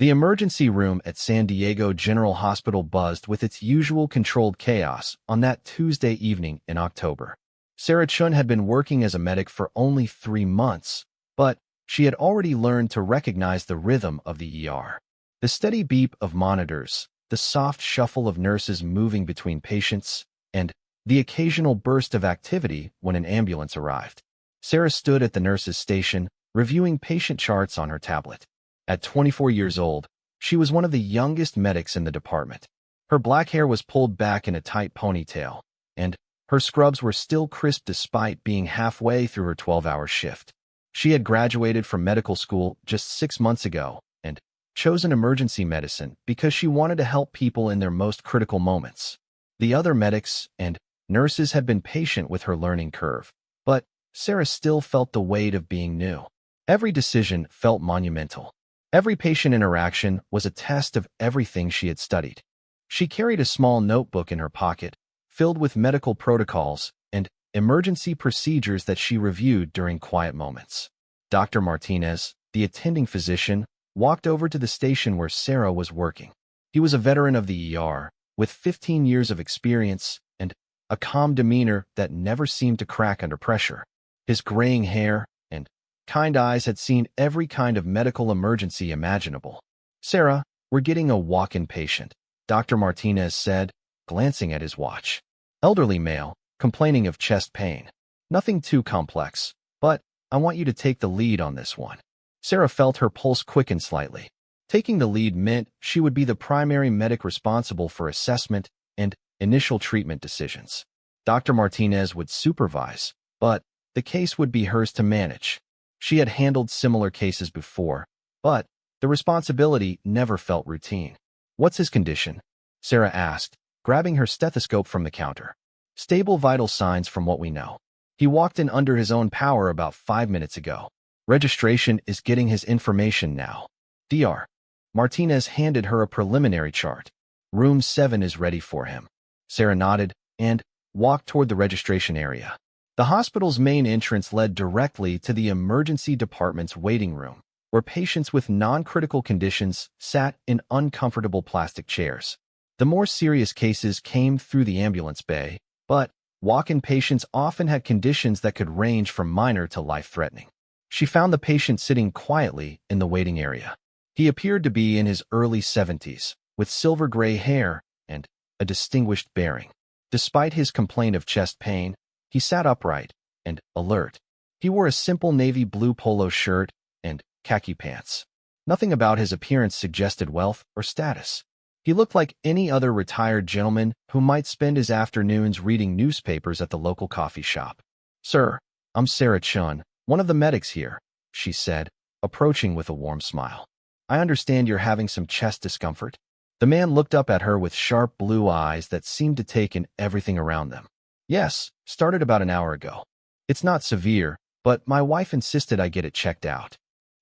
The emergency room at San Diego General Hospital buzzed with its usual controlled chaos on that Tuesday evening in October. Sarah Chun had been working as a medic for only 3 months, but she had already learned to recognize the rhythm of the ER. The steady beep of monitors, the soft shuffle of nurses moving between patients, and the occasional burst of activity when an ambulance arrived. Sarah stood at the nurse's station, reviewing patient charts on her tablet. At 24 years old, she was one of the youngest medics in the department. Her black hair was pulled back in a tight ponytail, and her scrubs were still crisp despite being halfway through her 12-hour shift. She had graduated from medical school just 6 months ago and chosen emergency medicine because she wanted to help people in their most critical moments. The other medics and nurses had been patient with her learning curve, but Sarah still felt the weight of being new. Every decision felt monumental. Every patient interaction was a test of everything she had studied. She carried a small notebook in her pocket, filled with medical protocols and emergency procedures that she reviewed during quiet moments. Dr. Martinez, the attending physician, walked over to the station where Sarah was working. He was a veteran of the ER, with 15 years of experience and a calm demeanor that never seemed to crack under pressure. His graying hair and kind eyes had seen every kind of medical emergency imaginable. "Sarah, we're getting a walk-in patient," Dr. Martinez said, glancing at his watch. "Elderly male, complaining of chest pain. Nothing too complex, but I want you to take the lead on this one." Sarah felt her pulse quicken slightly. Taking the lead meant she would be the primary medic responsible for assessment and initial treatment decisions. Dr. Martinez would supervise, but the case would be hers to manage. She had handled similar cases before, but the responsibility never felt routine. "What's his condition?" Sarah asked, grabbing her stethoscope from the counter. "Stable vital signs from what we know. He walked in under his own power about 5 minutes ago. Registration is getting his information now. Dr. Martinez handed her a preliminary chart. "Room 7 is ready for him." Sarah nodded and walked toward the registration area. The hospital's main entrance led directly to the emergency department's waiting room, where patients with non-critical conditions sat in uncomfortable plastic chairs. The more serious cases came through the ambulance bay, but walk-in patients often had conditions that could range from minor to life-threatening. She found the patient sitting quietly in the waiting area. He appeared to be in his early 70s, with silver-gray hair and a distinguished bearing. Despite his complaint of chest pain, he sat upright and alert. He wore a simple navy blue polo shirt and khaki pants. Nothing about his appearance suggested wealth or status. He looked like any other retired gentleman who might spend his afternoons reading newspapers at the local coffee shop. "Sir, I'm Sarah Chun, one of the medics here," she said, approaching with a warm smile. "I understand you're having some chest discomfort." The man looked up at her with sharp blue eyes that seemed to take in everything around them. "Yes, started about an hour ago. It's not severe, but my wife insisted I get it checked out."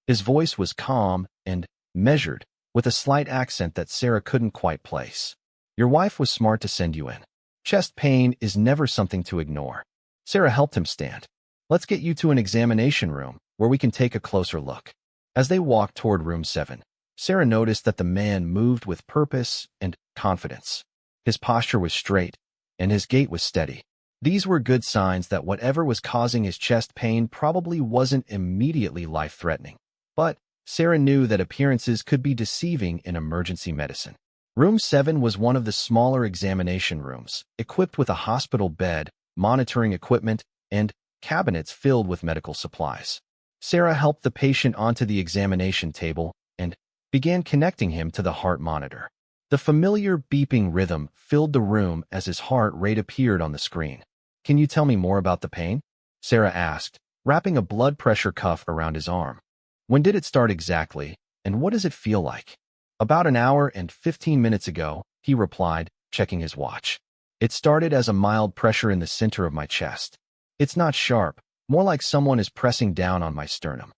His voice was calm and measured, with a slight accent that Sarah couldn't quite place. "Your wife was smart to send you in. Chest pain is never something to ignore." Sarah helped him stand. "Let's get you to an examination room, where we can take a closer look." As they walked toward room 7, Sarah noticed that the man moved with purpose and confidence. His posture was straight, and his gait was steady. These were good signs that whatever was causing his chest pain probably wasn't immediately life-threatening. But Sarah knew that appearances could be deceiving in emergency medicine. Room 7 was one of the smaller examination rooms, equipped with a hospital bed, monitoring equipment, and cabinets filled with medical supplies. Sarah helped the patient onto the examination table and began connecting him to the heart monitor. The familiar beeping rhythm filled the room as his heart rate appeared on the screen. "Can you tell me more about the pain?" Sarah asked, wrapping a blood pressure cuff around his arm. "When did it start exactly, and what does it feel like?" "About an hour and 15 minutes ago," he replied, checking his watch. "It started as a mild pressure in the center of my chest. It's not sharp, more like someone is pressing down on my sternum."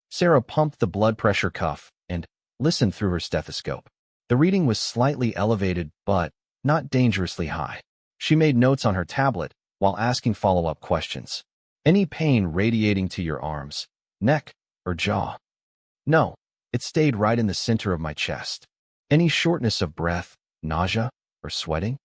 Sarah pumped the blood pressure cuff and listened through her stethoscope. The reading was slightly elevated, but not dangerously high. She made notes on her tablet while asking follow-up questions. "Any pain radiating to your arms, neck, or jaw?" "No, It stayed right in the center of my chest. Any shortness of breath, nausea, or sweating?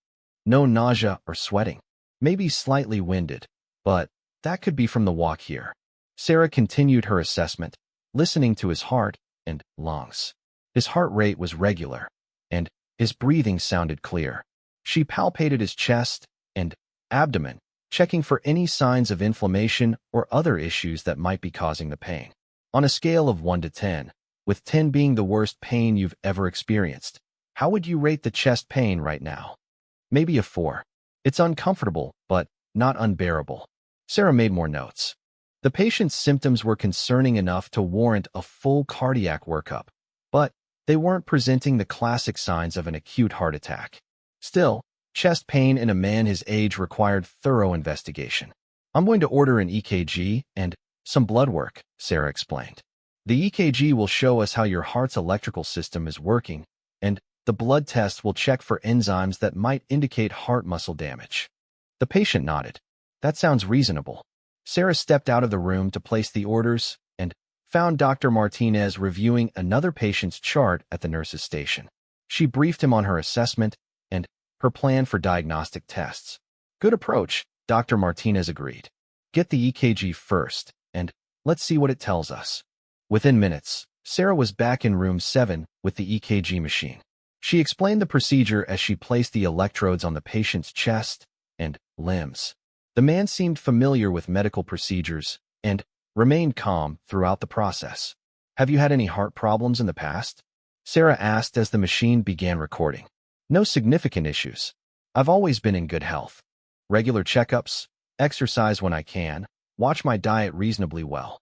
No nausea or sweating. Maybe slightly winded, but that could be from the walk here. Sarah continued her assessment, listening to his heart and lungs. His heart rate was regular, and his breathing sounded clear. She palpated his chest and abdomen, checking for any signs of inflammation or other issues that might be causing the pain. On a scale of 1 to 10, with 10 being the worst pain you've ever experienced, how would you rate the chest pain right now? Maybe a 4. It's uncomfortable, but not unbearable. Sarah made more notes. The patient's symptoms were concerning enough to warrant a full cardiac workup, but they weren't presenting the classic signs of an acute heart attack. Still, chest pain in a man his age required thorough investigation. I'm going to order an EKG and some blood work, Sarah explained. The EKG will show us how your heart's electrical system is working, and the blood test will check for enzymes that might indicate heart muscle damage. The patient nodded. That sounds reasonable. Sarah stepped out of the room to place the orders and found Dr. Martinez reviewing another patient's chart at the nurse's station. She briefed him on her assessment and her plan for diagnostic tests. Good approach, Dr. Martinez agreed. Get the EKG first, and let's see what it tells us. Within minutes, Sarah was back in room 7 with the EKG machine. She explained the procedure as she placed the electrodes on the patient's chest and limbs. The man seemed familiar with medical procedures and remained calm throughout the process. Have you had any heart problems in the past? Sarah asked as the machine began recording. No significant issues. I've always been in good health. Regular checkups, exercise when I can, watch my diet reasonably well.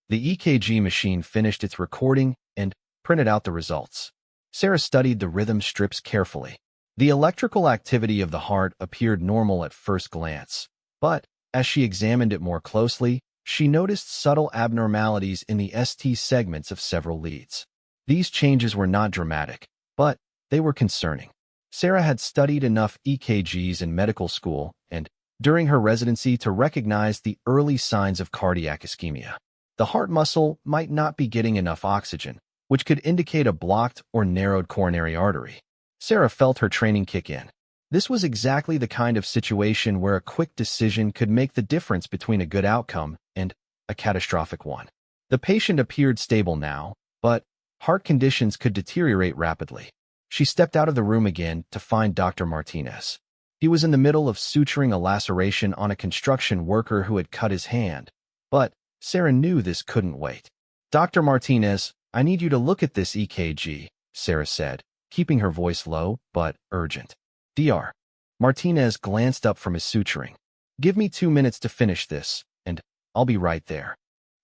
The EKG machine finished its recording and printed out the results. Sarah studied the rhythm strips carefully. The electrical activity of the heart appeared normal at first glance, but as she examined it more closely, she noticed subtle abnormalities in the ST segments of several leads. These changes were not dramatic, but they were concerning. Sarah had studied enough EKGs in medical school and during her residency to recognize the early signs of cardiac ischemia. The heart muscle might not be getting enough oxygen, which could indicate a blocked or narrowed coronary artery. Sarah felt her training kick in. This was exactly the kind of situation where a quick decision could make the difference between a good outcome and a catastrophic one. The patient appeared stable now, but heart conditions could deteriorate rapidly. She stepped out of the room again to find Dr. Martinez. He was in the middle of suturing a laceration on a construction worker who had cut his hand, but Sarah knew this couldn't wait. Dr. Martinez, I need you to look at this EKG, Sarah said, keeping her voice low but urgent. Dr. Martinez glanced up from his suturing. Give me 2 minutes to finish this, and I'll be right there.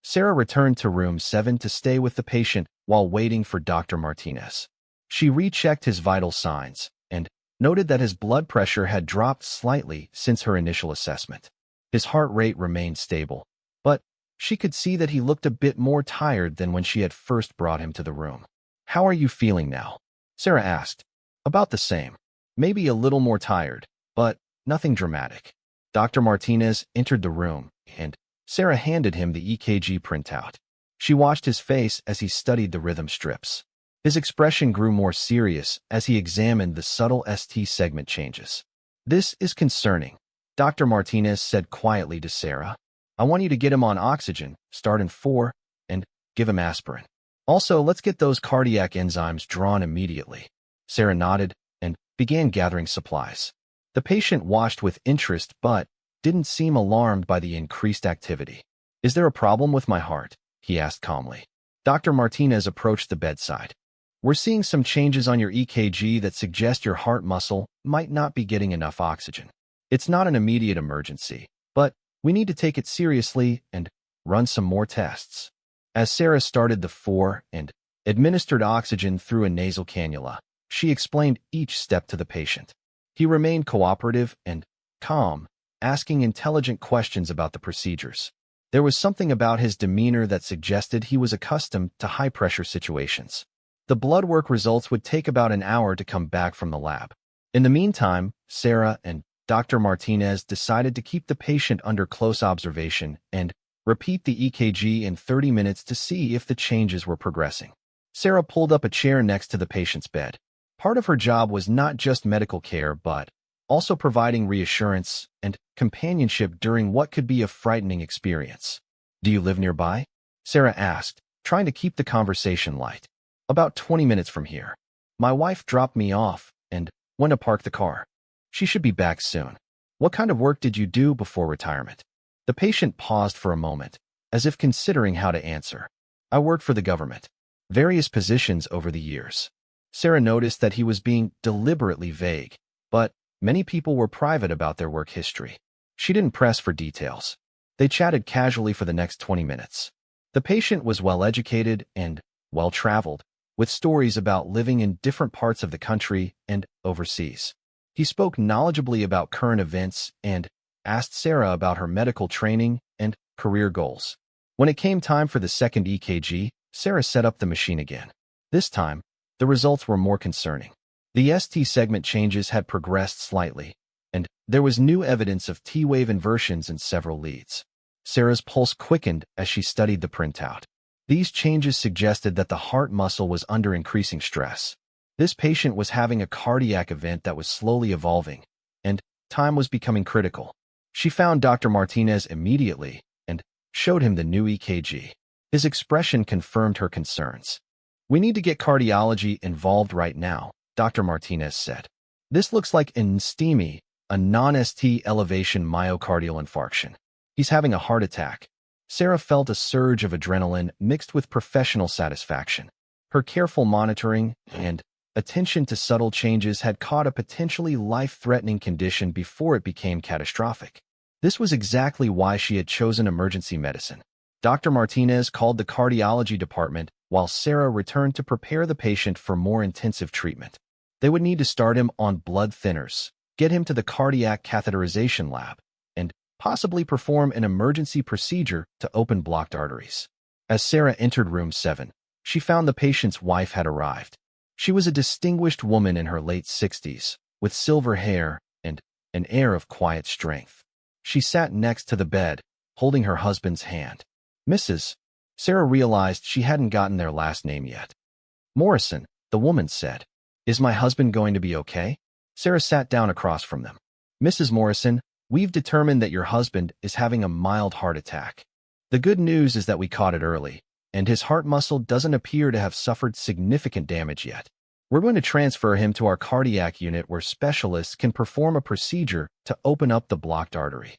Sarah returned to room 7 to stay with the patient while waiting for Dr. Martinez. She rechecked his vital signs and noted that his blood pressure had dropped slightly since her initial assessment. His heart rate remained stable, but she could see that he looked a bit more tired than when she had first brought him to the room. How are you feeling now? Sarah asked. About the same. Maybe a little more tired, but nothing dramatic. Dr. Martinez entered the room, and Sarah handed him the EKG printout. She watched his face as he studied the rhythm strips. His expression grew more serious as he examined the subtle ST segment changes. This is concerning, Dr. Martinez said quietly to Sarah. I want you to get him on oxygen, start in 4, and give him aspirin. Also, let's get those cardiac enzymes drawn immediately. Sarah nodded and began gathering supplies. The patient watched with interest but didn't seem alarmed by the increased activity. Is there a problem with my heart? He asked calmly. Dr. Martinez approached the bedside. We're seeing some changes on your EKG that suggest your heart muscle might not be getting enough oxygen. It's not an immediate emergency, but we need to take it seriously and run some more tests. As Sarah started the 4 and administered oxygen through a nasal cannula, she explained each step to the patient. He remained cooperative and calm, asking intelligent questions about the procedures. There was something about his demeanor that suggested he was accustomed to high-pressure situations. The blood work results would take about an hour to come back from the lab. In the meantime, Sarah and Dr. Martinez decided to keep the patient under close observation and repeat the EKG in 30 minutes to see if the changes were progressing. Sarah pulled up a chair next to the patient's bed. Part of her job was not just medical care, but also providing reassurance and companionship during what could be a frightening experience. "Do you live nearby?" Sarah asked, trying to keep the conversation light. "About 20 minutes from here. My wife dropped me off and went to park the car. She should be back soon." "What kind of work did you do before retirement?" The patient paused for a moment, as if considering how to answer. "I worked for the government. Various positions over the years." Sarah noticed that he was being deliberately vague, but many people were private about their work history. She didn't press for details. They chatted casually for the next 20 minutes. The patient was well-educated and well-traveled, with stories about living in different parts of the country and overseas. He spoke knowledgeably about current events and asked Sarah about her medical training and career goals. When it came time for the second EKG, Sarah set up the machine again. This time, the results were more concerning. The ST segment changes had progressed slightly, and there was new evidence of T-wave inversions in several leads. Sarah's pulse quickened as she studied the printout. These changes suggested that the heart muscle was under increasing stress. This patient was having a cardiac event that was slowly evolving, and time was becoming critical. She found Dr. Martinez immediately and showed him the new EKG. His expression confirmed her concerns. "We need to get cardiology involved right now," Dr. Martinez said. "This looks like an STEMI, a non-ST elevation myocardial infarction. He's having a heart attack." Sarah felt a surge of adrenaline mixed with professional satisfaction. Her careful monitoring and attention to subtle changes had caught a potentially life-threatening condition before it became catastrophic. This was exactly why she had chosen emergency medicine. Dr. Martinez called the cardiology department while Sarah returned to prepare the patient for more intensive treatment. They would need to start him on blood thinners, get him to the cardiac catheterization lab, and possibly perform an emergency procedure to open blocked arteries. As Sarah entered room 7, she found the patient's wife had arrived. She was a distinguished woman in her late 60s, with silver hair and an air of quiet strength. She sat next to the bed, holding her husband's hand. "Mrs." Sarah realized she hadn't gotten their last name yet. "Morrison," the woman said. "Is my husband going to be okay?" Sarah sat down across from them. "Mrs. Morrison, we've determined that your husband is having a mild heart attack. The good news is that we caught it early, and his heart muscle doesn't appear to have suffered significant damage yet. We're going to transfer him to our cardiac unit where specialists can perform a procedure to open up the blocked artery."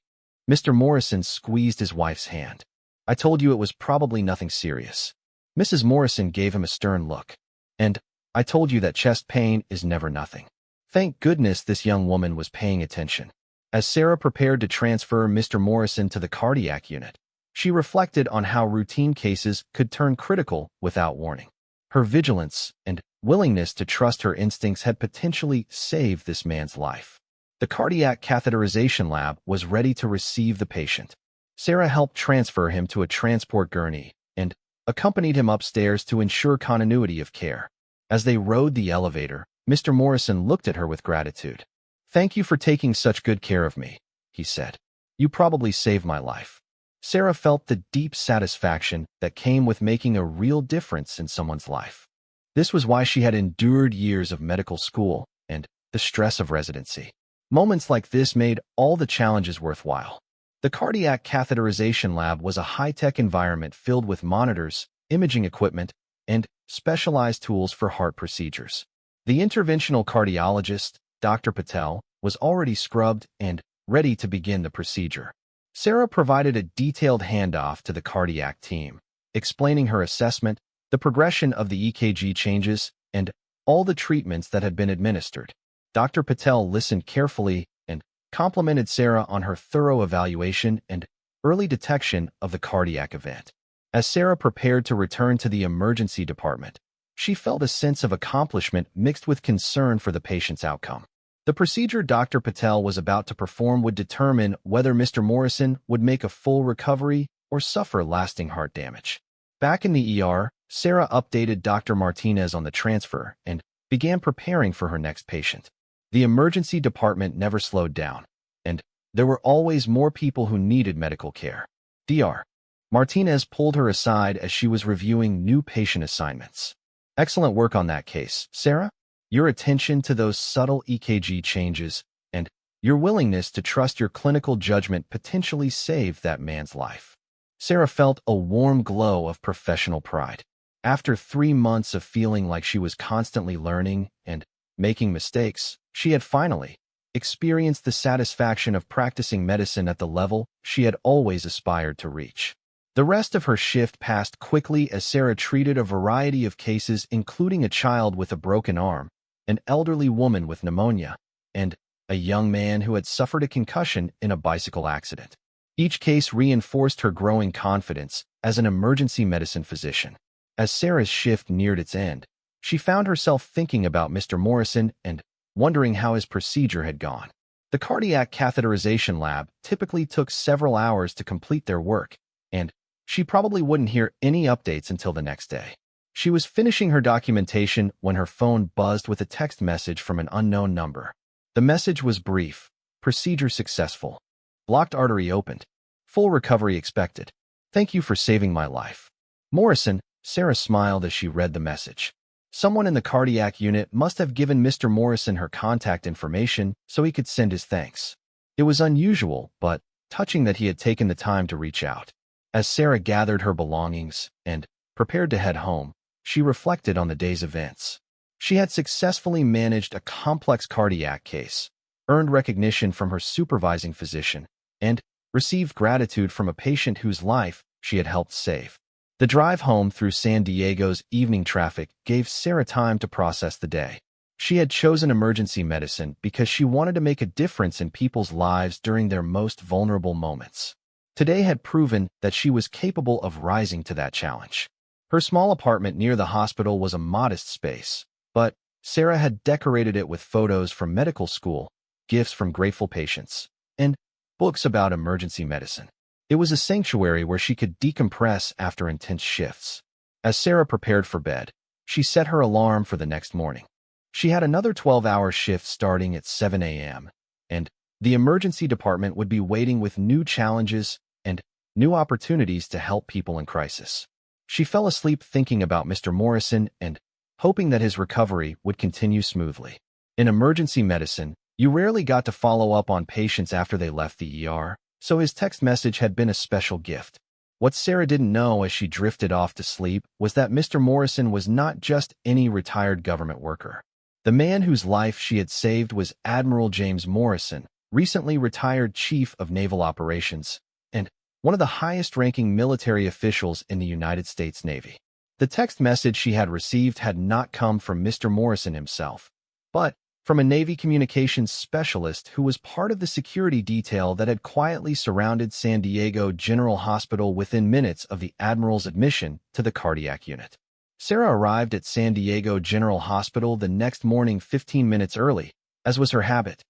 Mr. Morrison squeezed his wife's hand. "I told you it was probably nothing serious." Mrs. Morrison gave him a stern look. "And I told you that chest pain is never nothing." Thank goodness this young woman was paying attention. As Sarah prepared to transfer Mr. Morrison to the cardiac unit, she reflected on how routine cases could turn critical without warning. Her vigilance and willingness to trust her instincts had potentially saved this man's life. The cardiac catheterization lab was ready to receive the patient. Sarah helped transfer him to a transport gurney and accompanied him upstairs to ensure continuity of care. As they rode the elevator, Mr. Morrison looked at her with gratitude. "Thank you for taking such good care of me," he said. "You probably saved my life." Sarah felt the deep satisfaction that came with making a real difference in someone's life. This was why she had endured years of medical school and the stress of residency. Moments like this made all the challenges worthwhile. The cardiac catheterization lab was a high-tech environment filled with monitors, imaging equipment, and specialized tools for heart procedures. The interventional cardiologist, Dr. Patel, was already scrubbed and ready to begin the procedure. Sarah provided a detailed handoff to the cardiac team, explaining her assessment, the progression of the EKG changes, and all the treatments that had been administered. Dr. Patel listened carefully and complimented Sarah on her thorough evaluation and early detection of the cardiac event. As Sarah prepared to return to the emergency department, she felt a sense of accomplishment mixed with concern for the patient's outcome. The procedure Dr. Patel was about to perform would determine whether Mr. Morrison would make a full recovery or suffer lasting heart damage. Back in the ER, Sarah updated Dr. Martinez on the transfer and began preparing for her next patient. The emergency department never slowed down, and there were always more people who needed medical care. Dr. Martinez pulled her aside as she was reviewing new patient assignments. Excellent work on that case, Sarah. Your attention to those subtle EKG changes and your willingness to trust your clinical judgment potentially saved that man's life. Sarah felt a warm glow of professional pride. After 3 months of feeling like she was constantly learning and making mistakes, she had finally experienced the satisfaction of practicing medicine at the level she had always aspired to reach. The rest of her shift passed quickly as Sarah treated a variety of cases, including a child with a broken arm, an elderly woman with pneumonia, and a young man who had suffered a concussion in a bicycle accident. Each case reinforced her growing confidence as an emergency medicine physician. As Sarah's shift neared its end, she found herself thinking about Mr. Morrison and wondering how his procedure had gone. The cardiac catheterization lab typically took several hours to complete their work, and she probably wouldn't hear any updates until the next day. She was finishing her documentation when her phone buzzed with a text message from an unknown number. The message was brief: procedure successful. Blocked artery opened. Full recovery expected. Thank you for saving my life. Morrison. Sarah smiled as she read the message. Someone in the cardiac unit must have given Mr. Morrison her contact information so he could send his thanks. It was unusual, but touching that he had taken the time to reach out. As Sarah gathered her belongings and prepared to head home, she reflected on the day's events. She had successfully managed a complex cardiac case, earned recognition from her supervising physician, and received gratitude from a patient whose life she had helped save. The drive home through San Diego's evening traffic gave Sarah time to process the day. She had chosen emergency medicine because she wanted to make a difference in people's lives during their most vulnerable moments. Today had proven that she was capable of rising to that challenge. Her small apartment near the hospital was a modest space, but Sarah had decorated it with photos from medical school, gifts from grateful patients, and books about emergency medicine. It was a sanctuary where she could decompress after intense shifts. As Sarah prepared for bed, she set her alarm for the next morning. She had another 12-hour shift starting at 7 a.m., and the emergency department would be waiting with new challenges and new opportunities to help people in crisis. She fell asleep thinking about Mr. Morrison and hoping that his recovery would continue smoothly. In emergency medicine, you rarely got to follow up on patients after they left the ER, so his text message had been a special gift. What Sarah didn't know as she drifted off to sleep was that Mr. Morrison was not just any retired government worker. The man whose life she had saved was Admiral James Morrison, recently retired Chief of Naval Operations, and one of the highest-ranking military officials in the United States Navy. The text message she had received had not come from Mr. Morrison himself, but from a Navy communications specialist who was part of the security detail that had quietly surrounded San Diego General Hospital within minutes of the Admiral's admission to the cardiac unit. Sarah arrived at San Diego General Hospital the next morning 15 minutes early, as was her habit.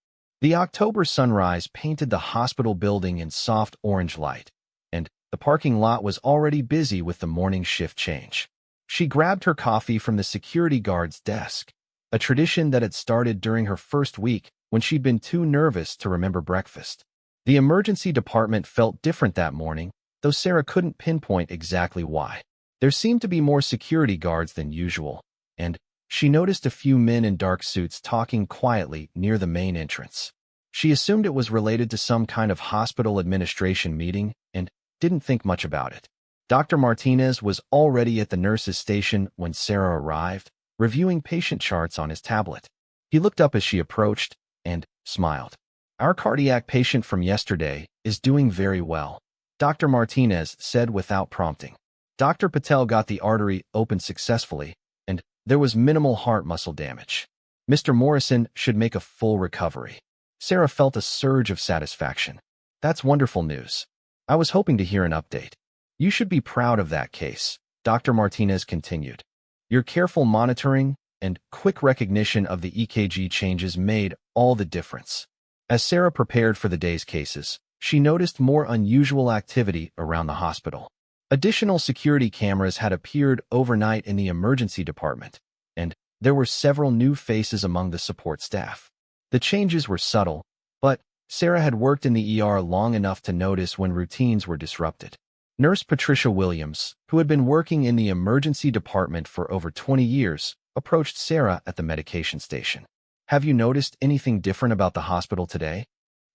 The October sunrise painted the hospital building in soft orange light, and the parking lot was already busy with the morning shift change. She grabbed her coffee from the security guard's desk, a tradition that had started during her first week when she'd been too nervous to remember breakfast. The emergency department felt different that morning, though Sarah couldn't pinpoint exactly why. There seemed to be more security guards than usual, and she noticed a few men in dark suits talking quietly near the main entrance. She assumed it was related to some kind of hospital administration meeting and didn't think much about it. Dr. Martinez was already at the nurse's station when Sarah arrived, reviewing patient charts on his tablet. He looked up as she approached and smiled. "Our cardiac patient from yesterday is doing very well," Dr. Martinez said without prompting. Dr. Patel got the artery open successfully, and there was minimal heart muscle damage. Mr. Morrison should make a full recovery. Sarah felt a surge of satisfaction. "That's wonderful news. I was hoping to hear an update. You should be proud of that case," Dr. Martinez continued. "Your careful monitoring and quick recognition of the EKG changes made all the difference." As Sarah prepared for the day's cases, she noticed more unusual activity around the hospital. Additional security cameras had appeared overnight in the emergency department, and there were several new faces among the support staff. The changes were subtle, but Sarah had worked in the ER long enough to notice when routines were disrupted. Nurse Patricia Williams, who had been working in the emergency department for over 20 years, approached Sarah at the medication station. "Have you noticed anything different about the hospital today?"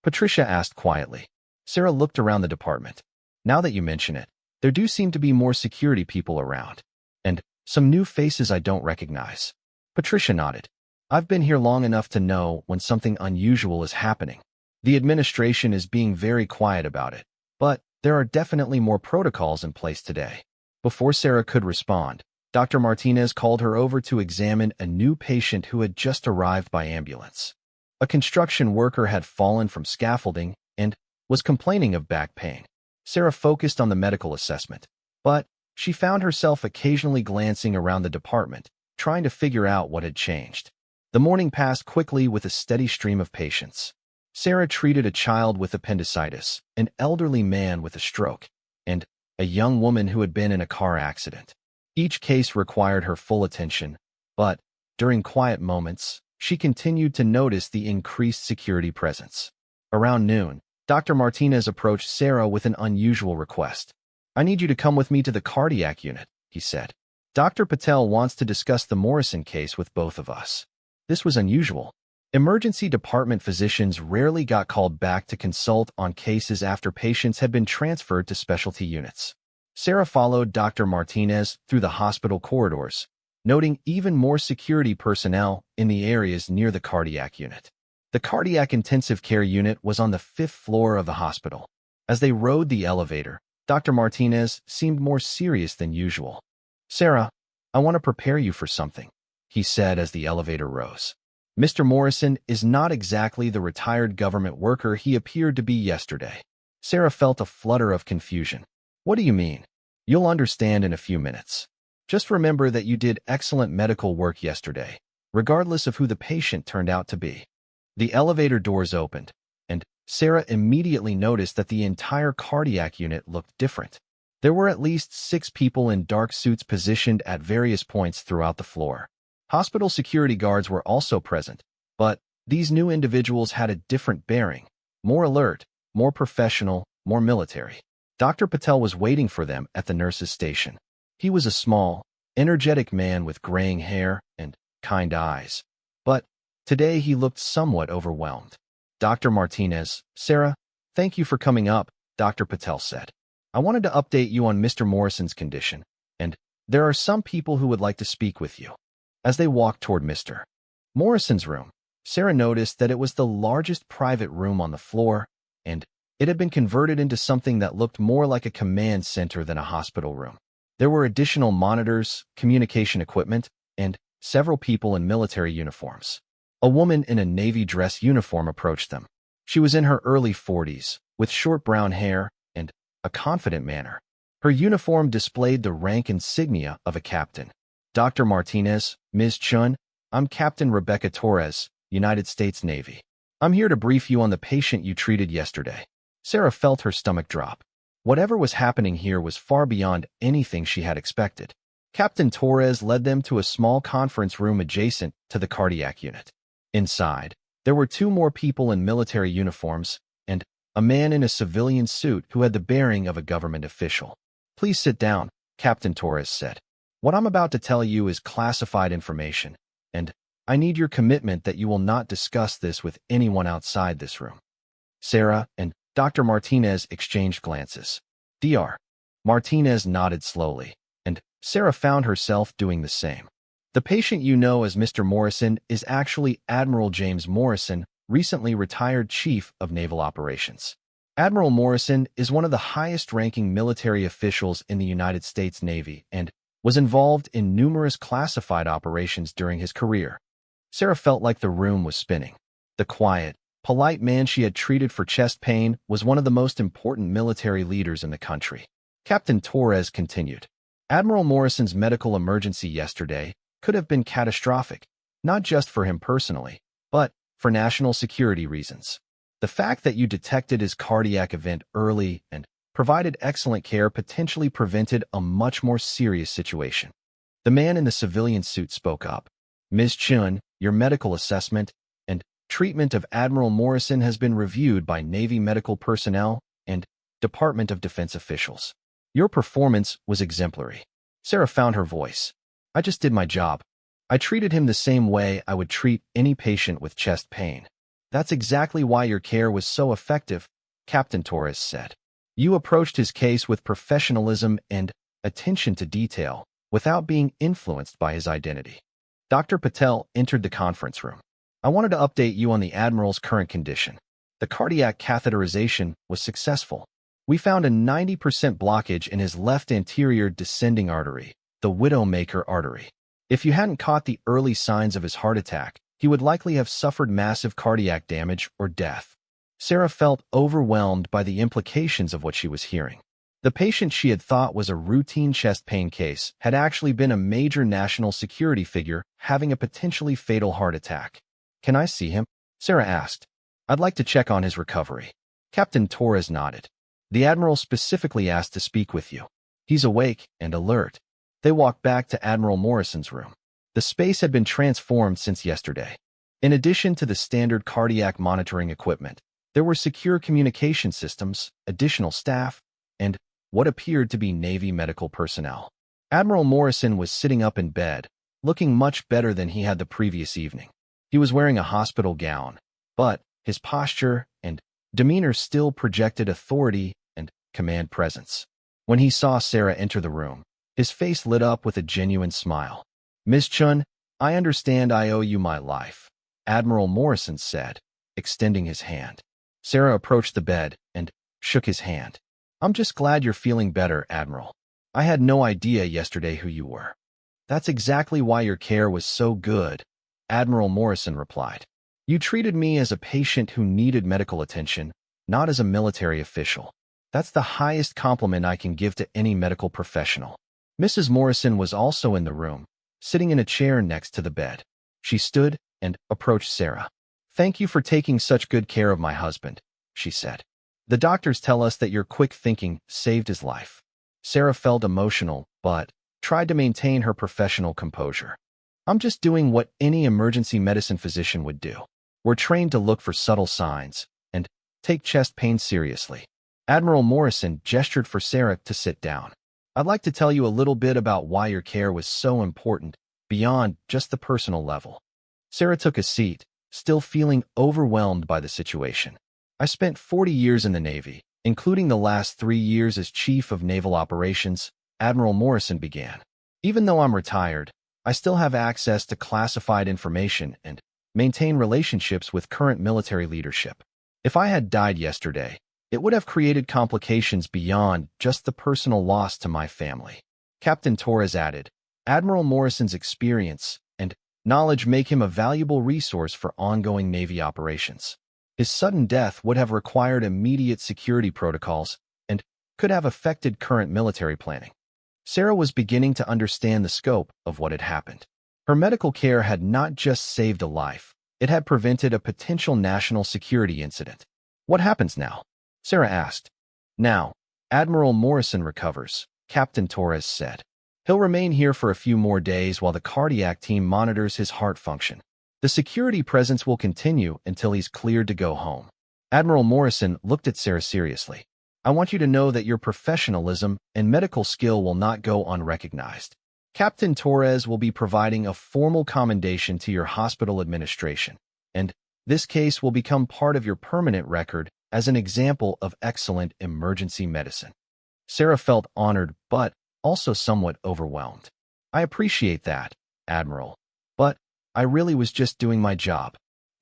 Patricia asked quietly. Sarah looked around the department. "Now that you mention it, there do seem to be more security people around. And some new faces I don't recognize." Patricia nodded. "I've been here long enough to know when something unusual is happening. The administration is being very quiet about it, but there are definitely more protocols in place today." Before Sarah could respond, Dr. Martinez called her over to examine a new patient who had just arrived by ambulance. A construction worker had fallen from scaffolding and was complaining of back pain. Sarah focused on the medical assessment, but she found herself occasionally glancing around the department, trying to figure out what had changed. The morning passed quickly with a steady stream of patients. Sarah treated a child with appendicitis, an elderly man with a stroke, and a young woman who had been in a car accident. Each case required her full attention, but during quiet moments, she continued to notice the increased security presence. Around noon, Dr. Martinez approached Sarah with an unusual request. "I need you to come with me to the cardiac unit," he said. "Dr. Patel wants to discuss the Morrison case with both of us." This was unusual. Emergency department physicians rarely got called back to consult on cases after patients had been transferred to specialty units. Sarah followed Dr. Martinez through the hospital corridors, noting even more security personnel in the areas near the cardiac unit. The cardiac intensive care unit was on the 5th floor of the hospital. As they rode the elevator, Dr. Martinez seemed more serious than usual. "Sarah, I want to prepare you for something," he said as the elevator rose. "Mr. Morrison is not exactly the retired government worker he appeared to be yesterday." Sarah felt a flutter of confusion. "What do you mean?" "You'll understand in a few minutes. Just remember that you did excellent medical work yesterday, regardless of who the patient turned out to be." The elevator doors opened, and Sarah immediately noticed that the entire cardiac unit looked different. There were at least 6 people in dark suits positioned at various points throughout the floor. Hospital security guards were also present, but these new individuals had a different bearing, more alert, more professional, more military. Dr. Patel was waiting for them at the nurse's station. He was a small, energetic man with graying hair and kind eyes. But today he looked somewhat overwhelmed. "Dr. Martinez, Sarah, thank you for coming up," Dr. Patel said. "I wanted to update you on Mr. Morrison's condition, and there are some people who would like to speak with you." As they walked toward Mr. Morrison's room, Sarah noticed that it was the largest private room on the floor, and it had been converted into something that looked more like a command center than a hospital room. There were additional monitors, communication equipment, and several people in military uniforms. A woman in a Navy dress uniform approached them. She was in her early 40s, with short brown hair and a confident manner. Her uniform displayed the rank insignia of a captain. "Dr. Martinez, Ms. Chun, I'm Captain Rebecca Torres, United States Navy. I'm here to brief you on the patient you treated yesterday." Sarah felt her stomach drop. Whatever was happening here was far beyond anything she had expected. Captain Torres led them to a small conference room adjacent to the cardiac unit. Inside, there were 2 more people in military uniforms and a man in a civilian suit who had the bearing of a government official. "Please sit down," Captain Torres said. "What I'm about to tell you is classified information, and I need your commitment that you will not discuss this with anyone outside this room." Sarah and Dr. Martinez exchanged glances. Dr. Martinez nodded slowly, and Sarah found herself doing the same. "The patient you know as Mr. Morrison is actually Admiral James Morrison, recently retired Chief of Naval Operations. Admiral Morrison is one of the highest-ranking military officials in the United States Navy and was involved in numerous classified operations during his career." Sarah felt like the room was spinning. The quiet, polite man she had treated for chest pain was one of the most important military leaders in the country. Captain Torres continued. "Admiral Morrison's medical emergency yesterday could have been catastrophic, not just for him personally, but for national security reasons. The fact that you detected his cardiac event early and provided excellent care potentially prevented a much more serious situation." The man in the civilian suit spoke up. "Ms. Chun, your medical assessment and treatment of Admiral Morrison has been reviewed by Navy medical personnel and Department of Defense officials. Your performance was exemplary. Sarah found her voice. I just did my job. I treated him the same way I would treat any patient with chest pain. That's exactly why your care was so effective, Captain Torres said. You approached his case with professionalism and attention to detail without being influenced by his identity. Dr. Patel entered the conference room. I wanted to update you on the Admiral's current condition. The cardiac catheterization was successful. We found a 90% blockage in his left anterior descending artery, the Widowmaker artery. If you hadn't caught the early signs of his heart attack, he would likely have suffered massive cardiac damage or death. Sarah felt overwhelmed by the implications of what she was hearing. The patient she had thought was a routine chest pain case had actually been a major national security figure having a potentially fatal heart attack. Can I see him? Sarah asked. I'd like to check on his recovery. Captain Torres nodded. The Admiral specifically asked to speak with you. He's awake and alert. They walked back to Admiral Morrison's room. The space had been transformed since yesterday. In addition to the standard cardiac monitoring equipment, there were secure communication systems, additional staff, and what appeared to be Navy medical personnel. Admiral Morrison was sitting up in bed, looking much better than he had the previous evening. He was wearing a hospital gown, but his posture and demeanor still projected authority and command presence. When he saw Sarah enter the room, his face lit up with a genuine smile. Miss Chun, I understand I owe you my life, Admiral Morrison said, extending his hand. Sarah approached the bed and shook his hand. I'm just glad you're feeling better, Admiral. I had no idea yesterday who you were. That's exactly why your care was so good, Admiral Morrison replied. You treated me as a patient who needed medical attention, not as a military official. That's the highest compliment I can give to any medical professional. Mrs. Morrison was also in the room, sitting in a chair next to the bed. She stood and approached Sarah. Thank you for taking such good care of my husband, she said. The doctors tell us that your quick thinking saved his life. Sarah felt emotional, but tried to maintain her professional composure. I'm just doing what any emergency medicine physician would do. We're trained to look for subtle signs and take chest pain seriously. Admiral Morrison gestured for Sarah to sit down. I'd like to tell you a little bit about why your care was so important, beyond just the personal level. Sarah took a seat, still feeling overwhelmed by the situation. I spent 40 years in the Navy, including the last 3 years as Chief of Naval Operations, Admiral Morrison began. Even though I'm retired, I still have access to classified information and maintain relationships with current military leadership. If I had died yesterday, it would have created complications beyond just the personal loss to my family. Captain Torres added, Admiral Morrison's experience and knowledge make him a valuable resource for ongoing Navy operations. His sudden death would have required immediate security protocols and could have affected current military planning. Sarah was beginning to understand the scope of what had happened. Her medical care had not just saved a life, it had prevented a potential national security incident. What happens now? Sarah asked. Now, Admiral Morrison recovers, Captain Torres said. He'll remain here for a few more days while the cardiac team monitors his heart function. The security presence will continue until he's cleared to go home. Admiral Morrison looked at Sarah seriously. I want you to know that your professionalism and medical skill will not go unrecognized. Captain Torres will be providing a formal commendation to your hospital administration, and this case will become part of your permanent record as an example of excellent emergency medicine. Sarah felt honored, but also somewhat overwhelmed. I appreciate that, Admiral, but I really was just doing my job.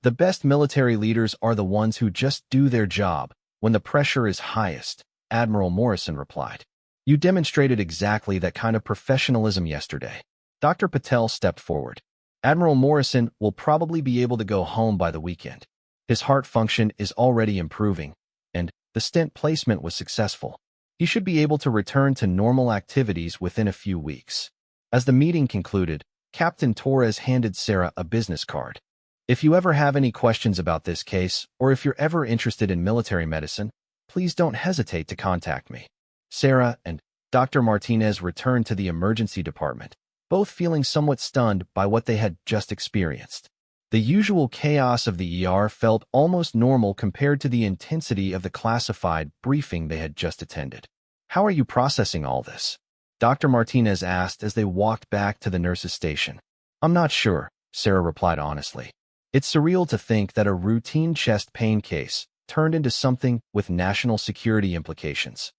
The best military leaders are the ones who just do their job when the pressure is highest, Admiral Morrison replied. You demonstrated exactly that kind of professionalism yesterday. Dr. Patel stepped forward. Admiral Morrison will probably be able to go home by the weekend. His heart function is already improving, and the stent placement was successful. He should be able to return to normal activities within a few weeks. As the meeting concluded, Captain Torres handed Sarah a business card. If you ever have any questions about this case, or if you're ever interested in military medicine, please don't hesitate to contact me. Sarah and Dr. Martinez returned to the emergency department, both feeling somewhat stunned by what they had just experienced. The usual chaos of the ER felt almost normal compared to the intensity of the classified briefing they had just attended. How are you processing all this? Dr. Martinez asked as they walked back to the nurse's station. I'm not sure, Sarah replied honestly. It's surreal to think that a routine chest pain case turned into something with national security implications.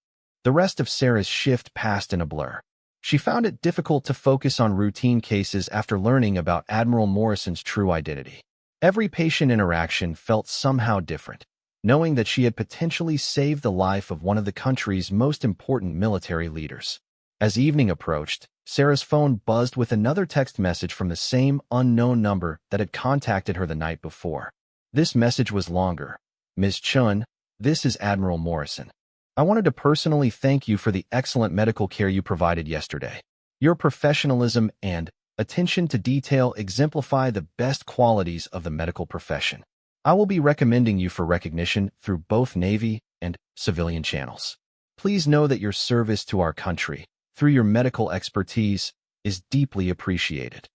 The rest of Sarah's shift passed in a blur. She found it difficult to focus on routine cases after learning about Admiral Morrison's true identity. Every patient interaction felt somehow different, knowing that she had potentially saved the life of one of the country's most important military leaders. As evening approached, Sarah's phone buzzed with another text message from the same unknown number that had contacted her the night before. This message was longer. Ms. Chun, this is Admiral Morrison. I wanted to personally thank you for the excellent medical care you provided yesterday. Your professionalism and attention to detail exemplify the best qualities of the medical profession. I will be recommending you for recognition through both Navy and civilian channels. Please know that your service to our country, through your medical expertise, is deeply appreciated.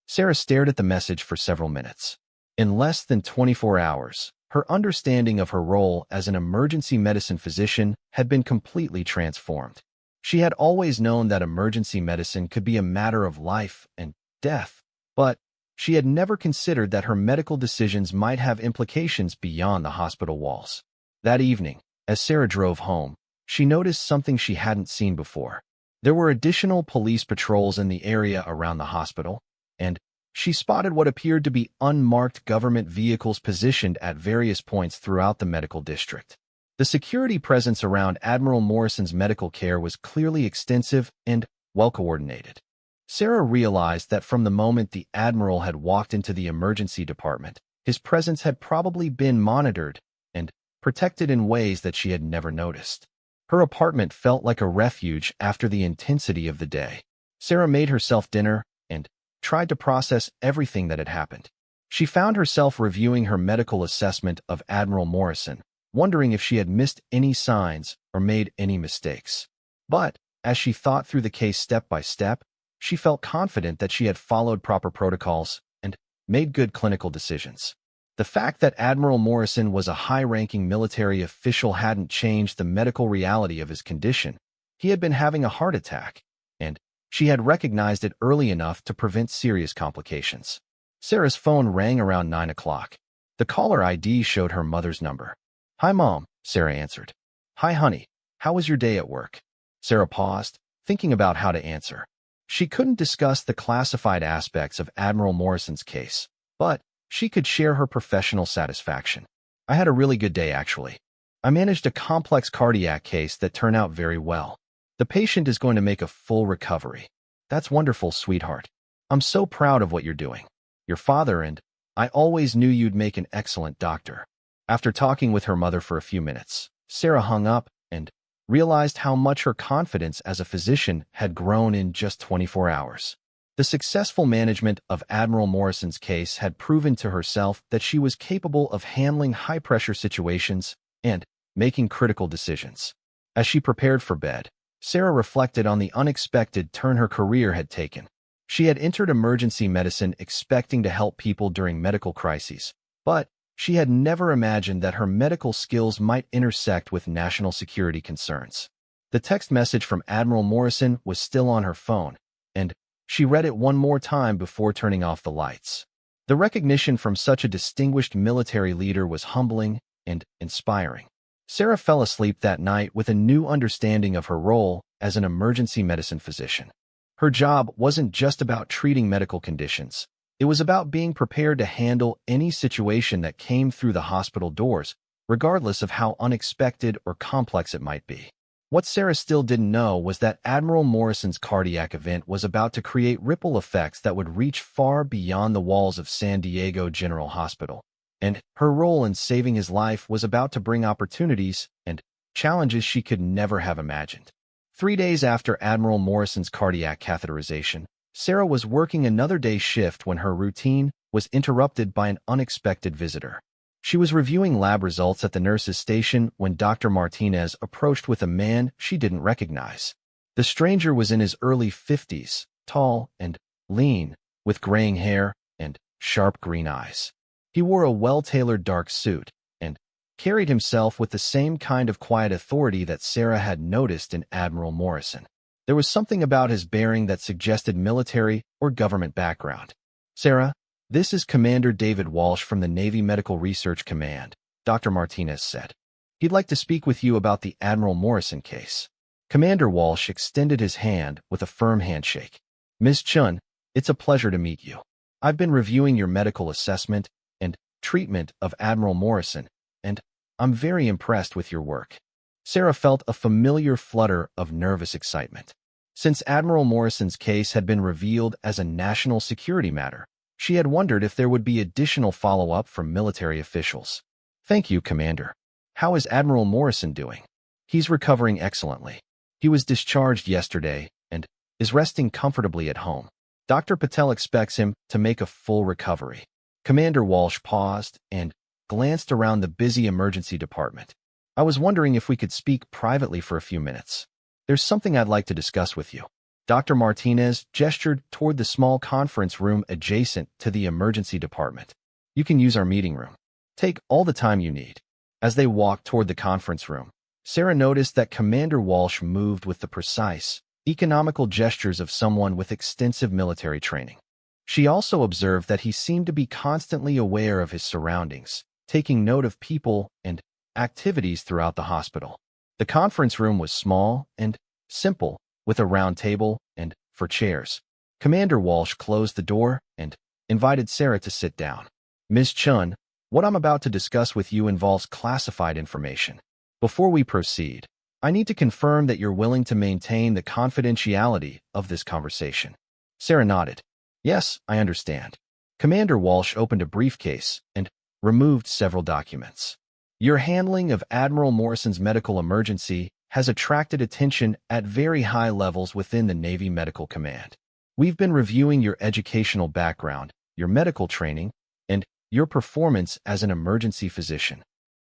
Sarah stared at the message for several minutes. In less than 24 hours, her understanding of her role as an emergency medicine physician had been completely transformed. She had always known that emergency medicine could be a matter of life and death, but she had never considered that her medical decisions might have implications beyond the hospital walls. That evening, as Sarah drove home, she noticed something she hadn't seen before. There were additional police patrols in the area around the hospital, and she spotted what appeared to be unmarked government vehicles positioned at various points throughout the medical district. The security presence around Admiral Morrison's medical care was clearly extensive and well-coordinated. Sarah realized that from the moment the Admiral had walked into the emergency department, his presence had probably been monitored and protected in ways that she had never noticed. Her apartment felt like a refuge after the intensity of the day. Sarah made herself dinner and tried to process everything that had happened. She found herself reviewing her medical assessment of Admiral Morrison, wondering if she had missed any signs or made any mistakes. But as she thought through the case step by step, she felt confident that she had followed proper protocols and made good clinical decisions. The fact that Admiral Morrison was a high-ranking military official hadn't changed the medical reality of his condition. He had been having a heart attack, and she had recognized it early enough to prevent serious complications. Sarah's phone rang around 9 o'clock. The caller ID showed her mother's number. "Hi, Mom," Sarah answered. "Hi, honey. How was your day at work?" Sarah paused, thinking about how to answer. She couldn't discuss the classified aspects of Admiral Morrison's case, but she could share her professional satisfaction. "I had a really good day, actually. I managed a complex cardiac case that turned out very well. The patient is going to make a full recovery." "That's wonderful, sweetheart. I'm so proud of what you're doing. Your father and I always knew you'd make an excellent doctor." After talking with her mother for a few minutes, Sarah hung up and realized how much her confidence as a physician had grown in just 24 hours. The successful management of Admiral Morrison's case had proven to herself that she was capable of handling high-pressure situations and making critical decisions. As she prepared for bed, Sarah reflected on the unexpected turn her career had taken. She had entered emergency medicine expecting to help people during medical crises, but she had never imagined that her medical skills might intersect with national security concerns. The text message from Admiral Morrison was still on her phone, and she read it one more time before turning off the lights. The recognition from such a distinguished military leader was humbling and inspiring. Sarah fell asleep that night with a new understanding of her role as an emergency medicine physician. Her job wasn't just about treating medical conditions. It was about being prepared to handle any situation that came through the hospital doors, regardless of how unexpected or complex it might be. What Sarah still didn't know was that Admiral Morrison's cardiac event was about to create ripple effects that would reach far beyond the walls of San Diego General Hospital. And her role in saving his life was about to bring opportunities and challenges she could never have imagined. 3 days after Admiral Morrison's cardiac catheterization, Sarah was working another day shift when her routine was interrupted by an unexpected visitor. She was reviewing lab results at the nurse's station when Dr. Martinez approached with a man she didn't recognize. The stranger was in his early 50s, tall and lean, with graying hair and sharp green eyes. He wore a well-tailored dark suit and carried himself with the same kind of quiet authority that Sarah had noticed in Admiral Morrison. There was something about his bearing that suggested military or government background. "Sarah, this is Commander David Walsh from the Navy Medical Research Command," Dr. Martinez said. "He'd like to speak with you about the Admiral Morrison case." Commander Walsh extended his hand with a firm handshake. "Ms. Chun, it's a pleasure to meet you. I've been reviewing your medical assessment and treatment of Admiral Morrison, and I'm very impressed with your work." Sarah felt a familiar flutter of nervous excitement. Since Admiral Morrison's case had been revealed as a national security matter, she had wondered if there would be additional follow-up from military officials. "Thank you, Commander. How is Admiral Morrison doing?" "He's recovering excellently. He was discharged yesterday and is resting comfortably at home. Dr. Patel expects him to make a full recovery." Commander Walsh paused and glanced around the busy emergency department. "I was wondering if we could speak privately for a few minutes. There's something I'd like to discuss with you." Dr. Martinez gestured toward the small conference room adjacent to the emergency department. "You can use our meeting room. Take all the time you need." As they walked toward the conference room, Sarah noticed that Commander Walsh moved with the precise, economical gestures of someone with extensive military training. She also observed that he seemed to be constantly aware of his surroundings, taking note of people and activities throughout the hospital. The conference room was small and simple, with a round table and 4 chairs. Commander Walsh closed the door and invited Sarah to sit down. "Ms. Chun, what I'm about to discuss with you involves classified information. Before we proceed, I need to confirm that you're willing to maintain the confidentiality of this conversation." Sarah nodded. "Yes, I understand." Commander Walsh opened a briefcase and removed several documents. "Your handling of Admiral Morrison's medical emergency has attracted attention at very high levels within the Navy Medical Command. We've been reviewing your educational background, your medical training, and your performance as an emergency physician."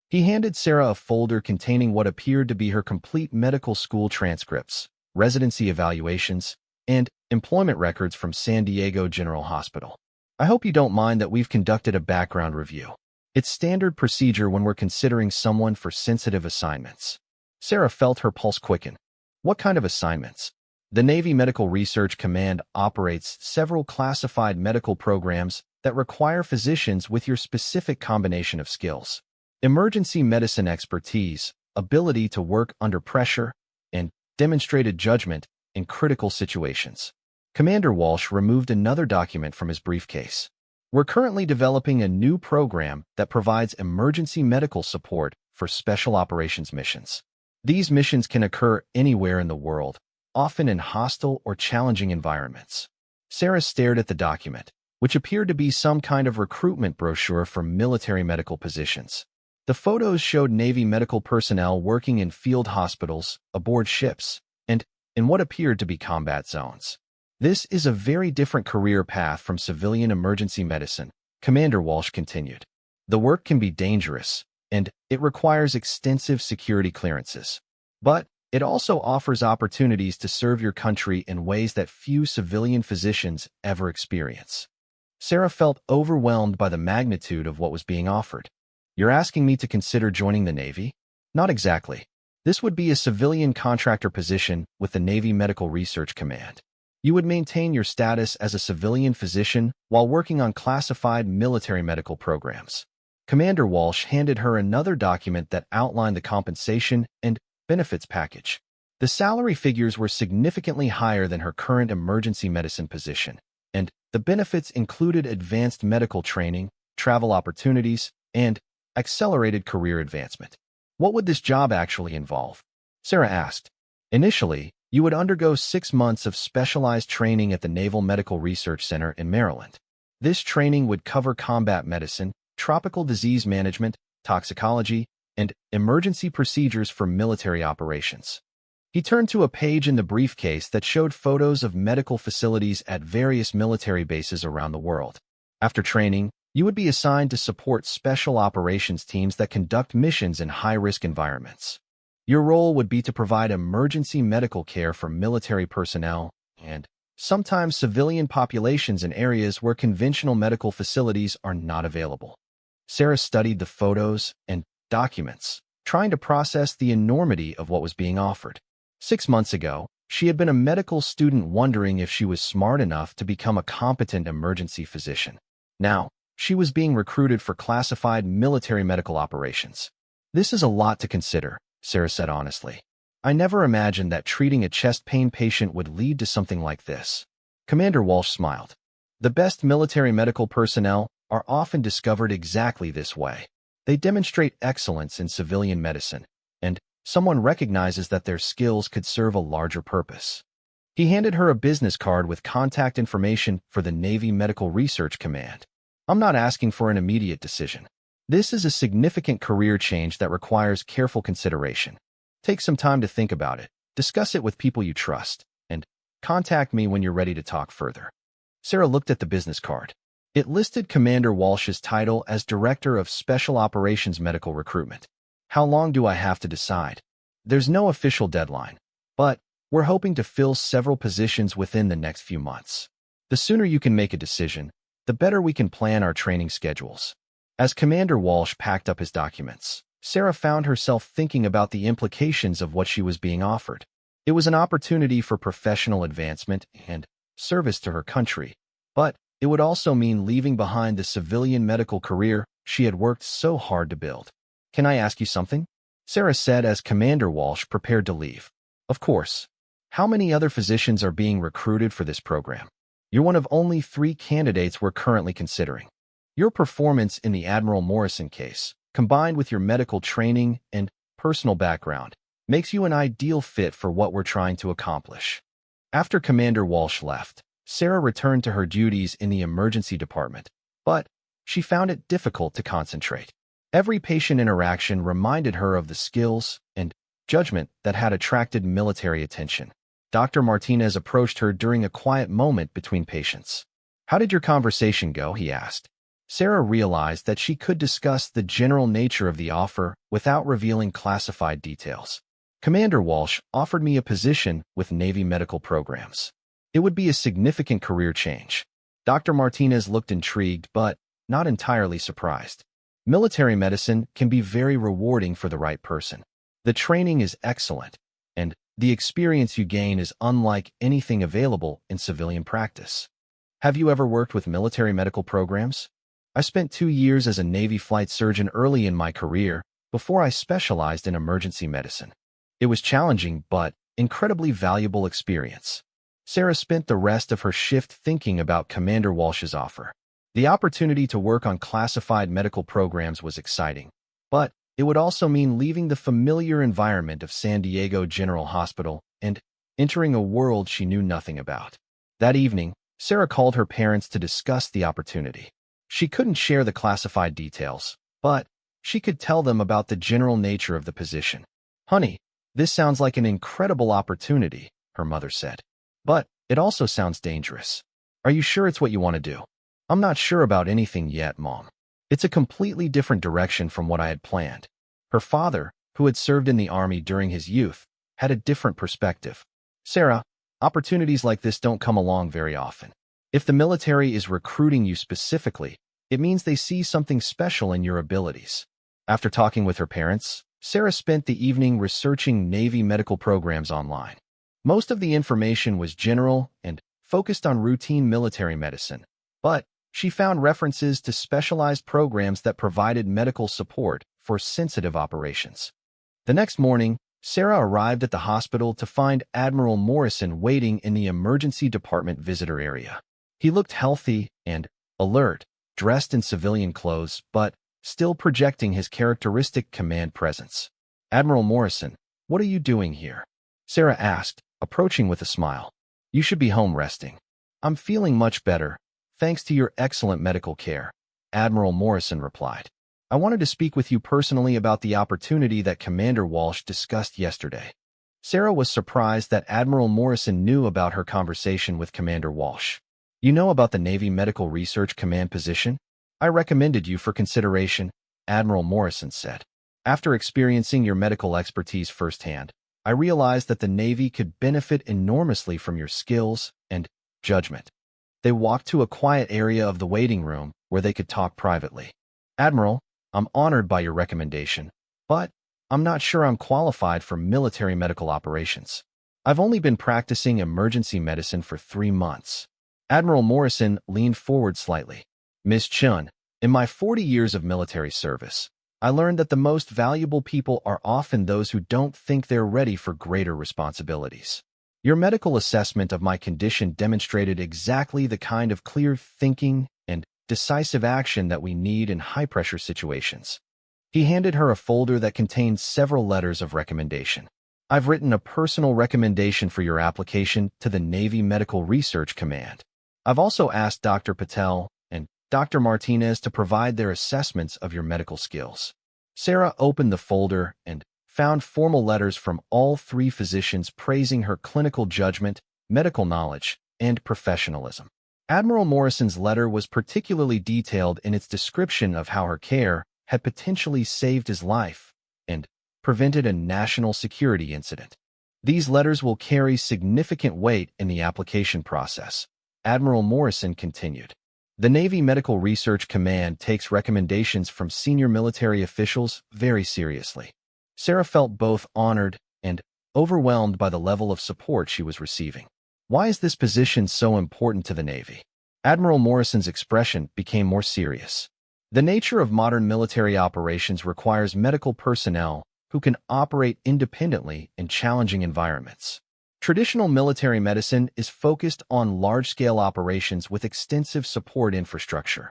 He handed Sarah a folder containing what appeared to be her complete medical school transcripts, residency evaluations, and employment records from San Diego General Hospital. "I hope you don't mind that we've conducted a background review. It's standard procedure when we're considering someone for sensitive assignments." Sarah felt her pulse quicken. "What kind of assignments?" "The Navy Medical Research Command operates several classified medical programs that require physicians with your specific combination of skills: emergency medicine expertise, ability to work under pressure, and demonstrated judgment in critical situations." Commander Walsh removed another document from his briefcase. "We're currently developing a new program that provides emergency medical support for special operations missions. These missions can occur anywhere in the world, often in hostile or challenging environments." Sarah stared at the document, which appeared to be some kind of recruitment brochure for military medical positions. The photos showed Navy medical personnel working in field hospitals, aboard ships, and in what appeared to be combat zones. "This is a very different career path from civilian emergency medicine," Commander Walsh continued. "The work can be dangerous, and it requires extensive security clearances. But it also offers opportunities to serve your country in ways that few civilian physicians ever experience." Sarah felt overwhelmed by the magnitude of what was being offered. "You're asking me to consider joining the Navy?" "Not exactly. This would be a civilian contractor position with the Navy Medical Research Command. You would maintain your status as a civilian physician while working on classified military medical programs." Commander Walsh handed her another document that outlined the compensation and benefits package. The salary figures were significantly higher than her current emergency medicine position, and the benefits included advanced medical training, travel opportunities, and accelerated career advancement. "What would this job actually involve?" Sarah asked. "Initially, you would undergo 6 months of specialized training at the Naval Medical Research Center in Maryland. This training would cover combat medicine, tropical disease management, toxicology, and emergency procedures for military operations." He turned to a page in the briefcase that showed photos of medical facilities at various military bases around the world. "After training, you would be assigned to support special operations teams that conduct missions in high-risk environments. Your role would be to provide emergency medical care for military personnel and sometimes civilian populations in areas where conventional medical facilities are not available." Sarah studied the photos and documents, trying to process the enormity of what was being offered. 6 months ago, she had been a medical student wondering if she was smart enough to become a competent emergency physician. Now, she was being recruited for classified military medical operations. "This is a lot to consider," Sarah said honestly. "I never imagined that treating a chest pain patient would lead to something like this." Commander Walsh smiled. "The best military medical personnel are often discovered exactly this way. They demonstrate excellence in civilian medicine, and someone recognizes that their skills could serve a larger purpose." He handed her a business card with contact information for the Navy Medical Research Command. "I'm not asking for an immediate decision. This is a significant career change that requires careful consideration. Take some time to think about it, discuss it with people you trust, and contact me when you're ready to talk further." Sarah looked at the business card. It listed Commander Walsh's title as Director of Special Operations Medical Recruitment. "How long do I have to decide?" "There's no official deadline, but we're hoping to fill several positions within the next few months. The sooner you can make a decision, the better we can plan our training schedules." As Commander Walsh packed up his documents, Sarah found herself thinking about the implications of what she was being offered. It was an opportunity for professional advancement and service to her country, but it would also mean leaving behind the civilian medical career she had worked so hard to build. "Can I ask you something?" Sarah said as Commander Walsh prepared to leave. "Of course. How many other physicians are being recruited for this program?" "You're one of only 3 candidates we're currently considering. Your performance in the Admiral Morrison case, combined with your medical training and personal background, makes you an ideal fit for what we're trying to accomplish." After Commander Walsh left, Sarah returned to her duties in the emergency department, but she found it difficult to concentrate. Every patient interaction reminded her of the skills and judgment that had attracted military attention. Dr. Martinez approached her during a quiet moment between patients. "How did your conversation go?" he asked. Sarah realized that she could discuss the general nature of the offer without revealing classified details. "Commander Walsh offered me a position with Navy medical programs. It would be a significant career change." Dr. Martinez looked intrigued but not entirely surprised. "Military medicine can be very rewarding for the right person. The training is excellent, and the experience you gain is unlike anything available in civilian practice." "Have you ever worked with military medical programs?" "I spent 2 years as a Navy flight surgeon early in my career before I specialized in emergency medicine. It was challenging but incredibly valuable experience." Sarah spent the rest of her shift thinking about Commander Walsh's offer. The opportunity to work on classified medical programs was exciting, but it would also mean leaving the familiar environment of San Diego General Hospital and entering a world she knew nothing about. That evening, Sarah called her parents to discuss the opportunity. She couldn't share the classified details, but she could tell them about the general nature of the position. "Honey, this sounds like an incredible opportunity," her mother said. "But it also sounds dangerous. Are you sure it's what you want to do?" "I'm not sure about anything yet, Mom. It's a completely different direction from what I had planned." Her father, who had served in the Army during his youth, had a different perspective. "Sarah, opportunities like this don't come along very often. If the military is recruiting you specifically, it means they see something special in your abilities." After talking with her parents, Sarah spent the evening researching Navy medical programs online. Most of the information was general and focused on routine military medicine, but she found references to specialized programs that provided medical support for sensitive operations. The next morning, Sarah arrived at the hospital to find Admiral Morrison waiting in the emergency department visitor area. He looked healthy and alert, dressed in civilian clothes, but still projecting his characteristic command presence. "Admiral Morrison, what are you doing here?" Sarah asked, approaching with a smile. "You should be home resting." "I'm feeling much better, thanks to your excellent medical care," Admiral Morrison replied. "I wanted to speak with you personally about the opportunity that Commander Walsh discussed yesterday." Sarah was surprised that Admiral Morrison knew about her conversation with Commander Walsh. "You know about the Navy Medical Research Command position? I recommended you for consideration," Admiral Morrison said. "After experiencing your medical expertise firsthand, I realized that the Navy could benefit enormously from your skills and judgment." They walked to a quiet area of the waiting room where they could talk privately. "Admiral, I'm honored by your recommendation, but I'm not sure I'm qualified for military medical operations. I've only been practicing emergency medicine for 3 months. Admiral Morrison leaned forward slightly. Miss Chun, in my 40 years of military service, I learned that the most valuable people are often those who don't think they're ready for greater responsibilities. Your medical assessment of my condition demonstrated exactly the kind of clear thinking and decisive action that we need in high-pressure situations. He handed her a folder that contained several letters of recommendation. I've written a personal recommendation for your application to the Navy Medical Research Command. I've also asked Dr. Patel and Dr. Martinez to provide their assessments of your medical skills. Sarah opened the folder and found formal letters from all three physicians praising her clinical judgment, medical knowledge, and professionalism. Admiral Morrison's letter was particularly detailed in its description of how her care had potentially saved his life and prevented a national security incident. These letters will carry significant weight in the application process, Admiral Morrison continued. The Navy Medical Research Command takes recommendations from senior military officials very seriously. Sarah felt both honored and overwhelmed by the level of support she was receiving. Why is this position so important to the Navy? Admiral Morrison's expression became more serious. The nature of modern military operations requires medical personnel who can operate independently in challenging environments. Traditional military medicine is focused on large-scale operations with extensive support infrastructure.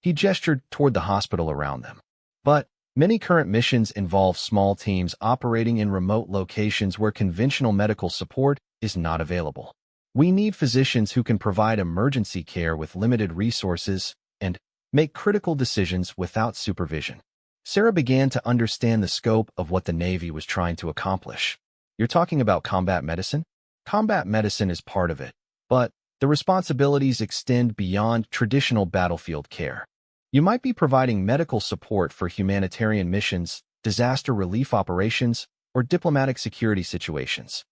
He gestured toward the hospital around them. But many current missions involve small teams operating in remote locations where conventional medical support is not available. We need physicians who can provide emergency care with limited resources and make critical decisions without supervision. Sarah began to understand the scope of what the Navy was trying to accomplish. You're talking about combat medicine? Combat medicine is part of it, but the responsibilities extend beyond traditional battlefield care. You might be providing medical support for humanitarian missions, disaster relief operations, or diplomatic security situations.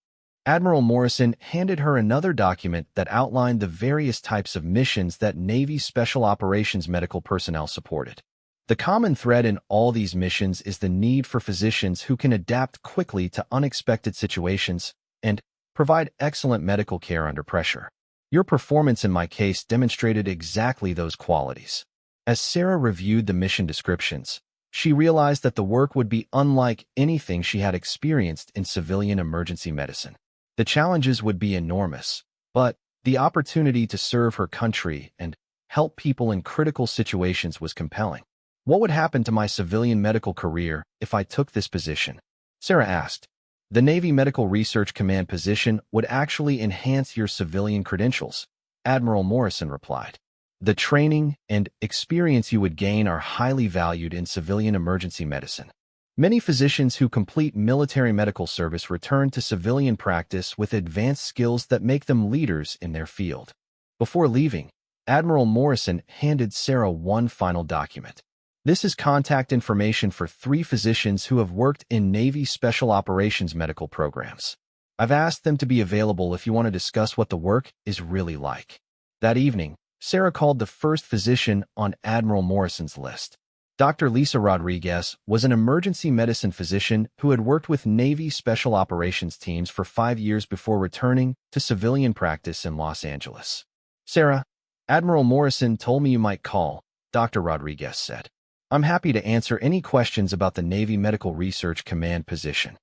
Admiral Morrison handed her another document that outlined the various types of missions that Navy Special Operations medical personnel supported. The common thread in all these missions is the need for physicians who can adapt quickly to unexpected situations and provide excellent medical care under pressure. Your performance in my case demonstrated exactly those qualities. As Sarah reviewed the mission descriptions, she realized that the work would be unlike anything she had experienced in civilian emergency medicine. The challenges would be enormous, but the opportunity to serve her country and help people in critical situations was compelling. What would happen to my civilian medical career if I took this position? Sarah asked. The Navy Medical Research Command position would actually enhance your civilian credentials, Admiral Morrison replied. The training and experience you would gain are highly valued in civilian emergency medicine. Many physicians who complete military medical service return to civilian practice with advanced skills that make them leaders in their field. Before leaving, Admiral Morrison handed Sarah one final document. This is contact information for 3 physicians who have worked in Navy Special Operations medical programs. I've asked them to be available if you want to discuss what the work is really like. That evening, Sarah called the first physician on Admiral Morrison's list. Dr. Lisa Rodriguez was an emergency medicine physician who had worked with Navy Special Operations teams for 5 years before returning to civilian practice in Los Angeles. Sarah, Admiral Morrison told me you might call, Dr. Rodriguez said. I'm happy to answer any questions about the Navy Medical Research Command position.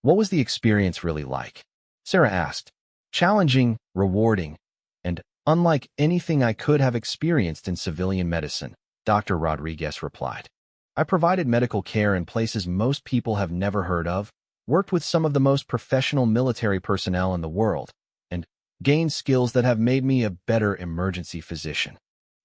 What was the experience really like? Sarah asked. Challenging, rewarding, and unlike anything I could have experienced in civilian medicine, Dr. Rodriguez replied. I provided medical care in places most people have never heard of, worked with some of the most professional military personnel in the world, and gained skills that have made me a better emergency physician.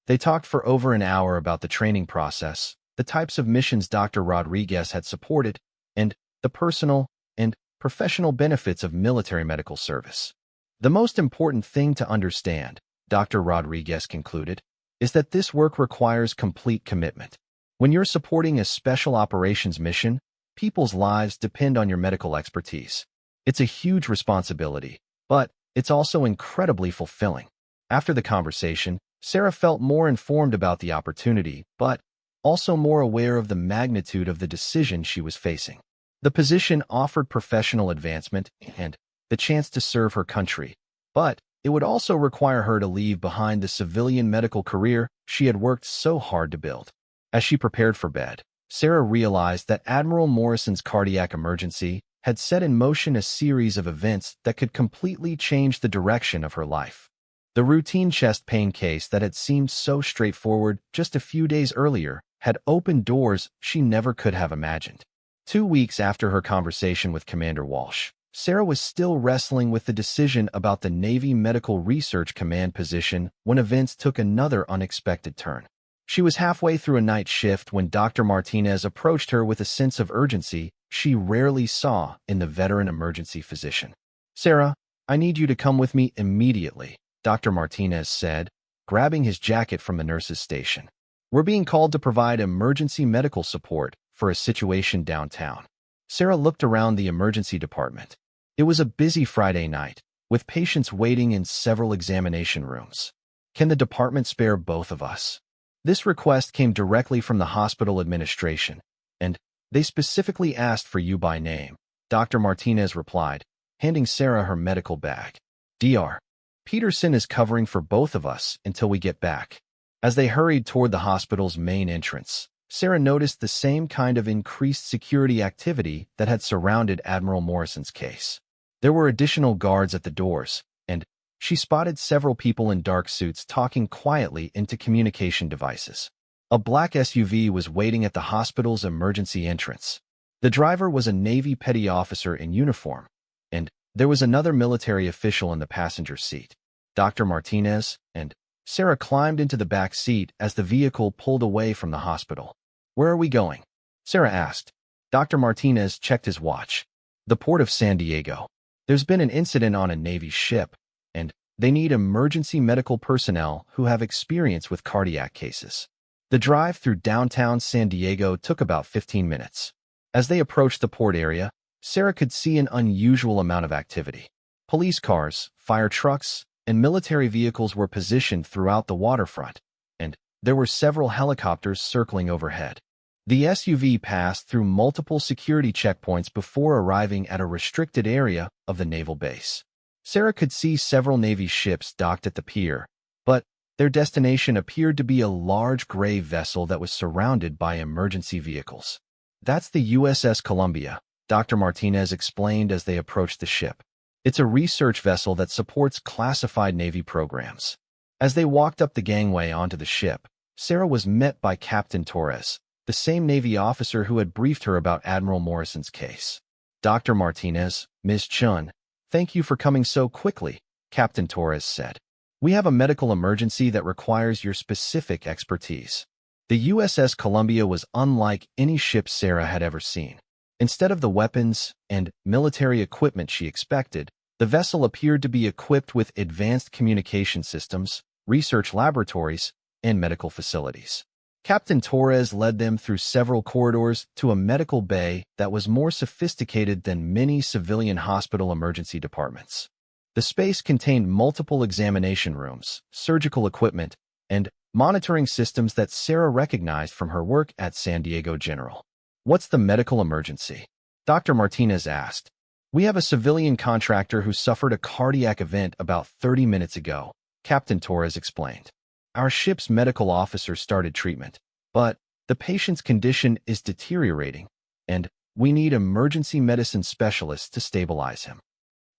They talked for over an hour about the training process, the types of missions Dr. Rodriguez had supported, and the personal and professional benefits of military medical service. The most important thing to understand, Dr. Rodriguez concluded, is that this work requires complete commitment. When you're supporting a special operations mission, people's lives depend on your medical expertise. It's a huge responsibility, but it's also incredibly fulfilling. After the conversation, Sarah felt more informed about the opportunity, but also more aware of the magnitude of the decision she was facing. The position offered professional advancement and the chance to serve her country, but it would also require her to leave behind the civilian medical career she had worked so hard to build. As she prepared for bed, Sarah realized that Admiral Morrison's cardiac emergency had set in motion a series of events that could completely change the direction of her life. The routine chest pain case that had seemed so straightforward just a few days earlier had opened doors she never could have imagined. 2 weeks after her conversation with Commander Walsh, Sarah was still wrestling with the decision about the Navy Medical Research Command position when events took another unexpected turn. She was halfway through a night shift when Dr. Martinez approached her with a sense of urgency she rarely saw in the veteran emergency physician. "Sarah, I need you to come with me immediately," Dr. Martinez said, grabbing his jacket from the nurse's station. "We're being called to provide emergency medical support for a situation downtown." Sarah looked around the emergency department. It was a busy Friday night, with patients waiting in several examination rooms. "Can the department spare both of us?" This request came directly from the hospital administration, and they specifically asked for you by name, Dr. Martinez replied, handing Sarah her medical bag. "Dr. Peterson is covering for both of us until we get back." As they hurried toward the hospital's main entrance, Sarah noticed the same kind of increased security activity that had surrounded Admiral Morrison's case. There were additional guards at the doors, and she spotted several people in dark suits talking quietly into communication devices. A black SUV was waiting at the hospital's emergency entrance. The driver was a Navy petty officer in uniform, and there was another military official in the passenger seat. Dr. Martinez and Sarah climbed into the back seat as the vehicle pulled away from the hospital. "Where are we going?" Sarah asked. Dr. Martinez checked his watch. "The port of San Diego. There's been an incident on a Navy ship, and they need emergency medical personnel who have experience with cardiac cases." The drive through downtown San Diego took about 15 minutes. As they approached the port area, Sarah could see an unusual amount of activity. Police cars, fire trucks, and military vehicles were positioned throughout the waterfront, and there were several helicopters circling overhead. The SUV passed through multiple security checkpoints before arriving at a restricted area of the naval base. Sarah could see several Navy ships docked at the pier, but their destination appeared to be a large gray vessel that was surrounded by emergency vehicles. "That's the USS Columbia," Dr. Martinez explained as they approached the ship. "It's a research vessel that supports classified Navy programs." As they walked up the gangway onto the ship, Sarah was met by Captain Torres, the same Navy officer who had briefed her about Admiral Morrison's case. "Dr. Martinez, Ms. Chun, thank you for coming so quickly," Captain Torres said. "We have a medical emergency that requires your specific expertise." The USS Columbia was unlike any ship Sarah had ever seen. Instead of the weapons and military equipment she expected, the vessel appeared to be equipped with advanced communication systems, research laboratories, and medical facilities. Captain Torres led them through several corridors to a medical bay that was more sophisticated than many civilian hospital emergency departments. The space contained multiple examination rooms, surgical equipment, and monitoring systems that Sarah recognized from her work at San Diego General. "What's the medical emergency?" Dr. Martinez asked. "We have a civilian contractor who suffered a cardiac event about 30 minutes ago," Captain Torres explained. "Our ship's medical officer started treatment, but the patient's condition is deteriorating, and we need emergency medicine specialists to stabilize him."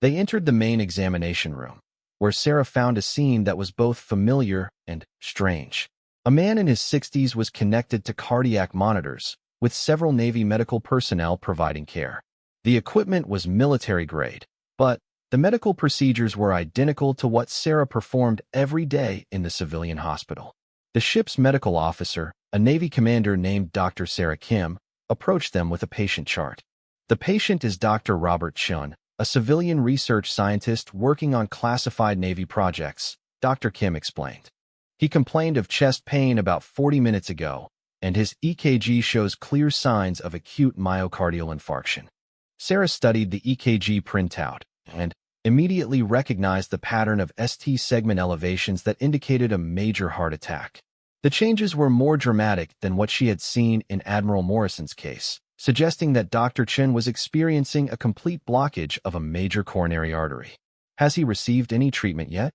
They entered the main examination room, where Sarah found a scene that was both familiar and strange. A man in his 60s was connected to cardiac monitors, with several Navy medical personnel providing care. The equipment was military-grade, but the medical procedures were identical to what Sarah performed every day in the civilian hospital. The ship's medical officer, a Navy commander named Dr. Sarah Kim, approached them with a patient chart. "The patient is Dr. Robert Chun, a civilian research scientist working on classified Navy projects," Dr. Kim explained. "He complained of chest pain about 40 minutes ago, and his EKG shows clear signs of acute myocardial infarction." Sarah studied the EKG printout and immediately recognized the pattern of ST segment elevations that indicated a major heart attack. The changes were more dramatic than what she had seen in Admiral Morrison's case, suggesting that Dr. Chen was experiencing a complete blockage of a major coronary artery. Has he received any treatment yet?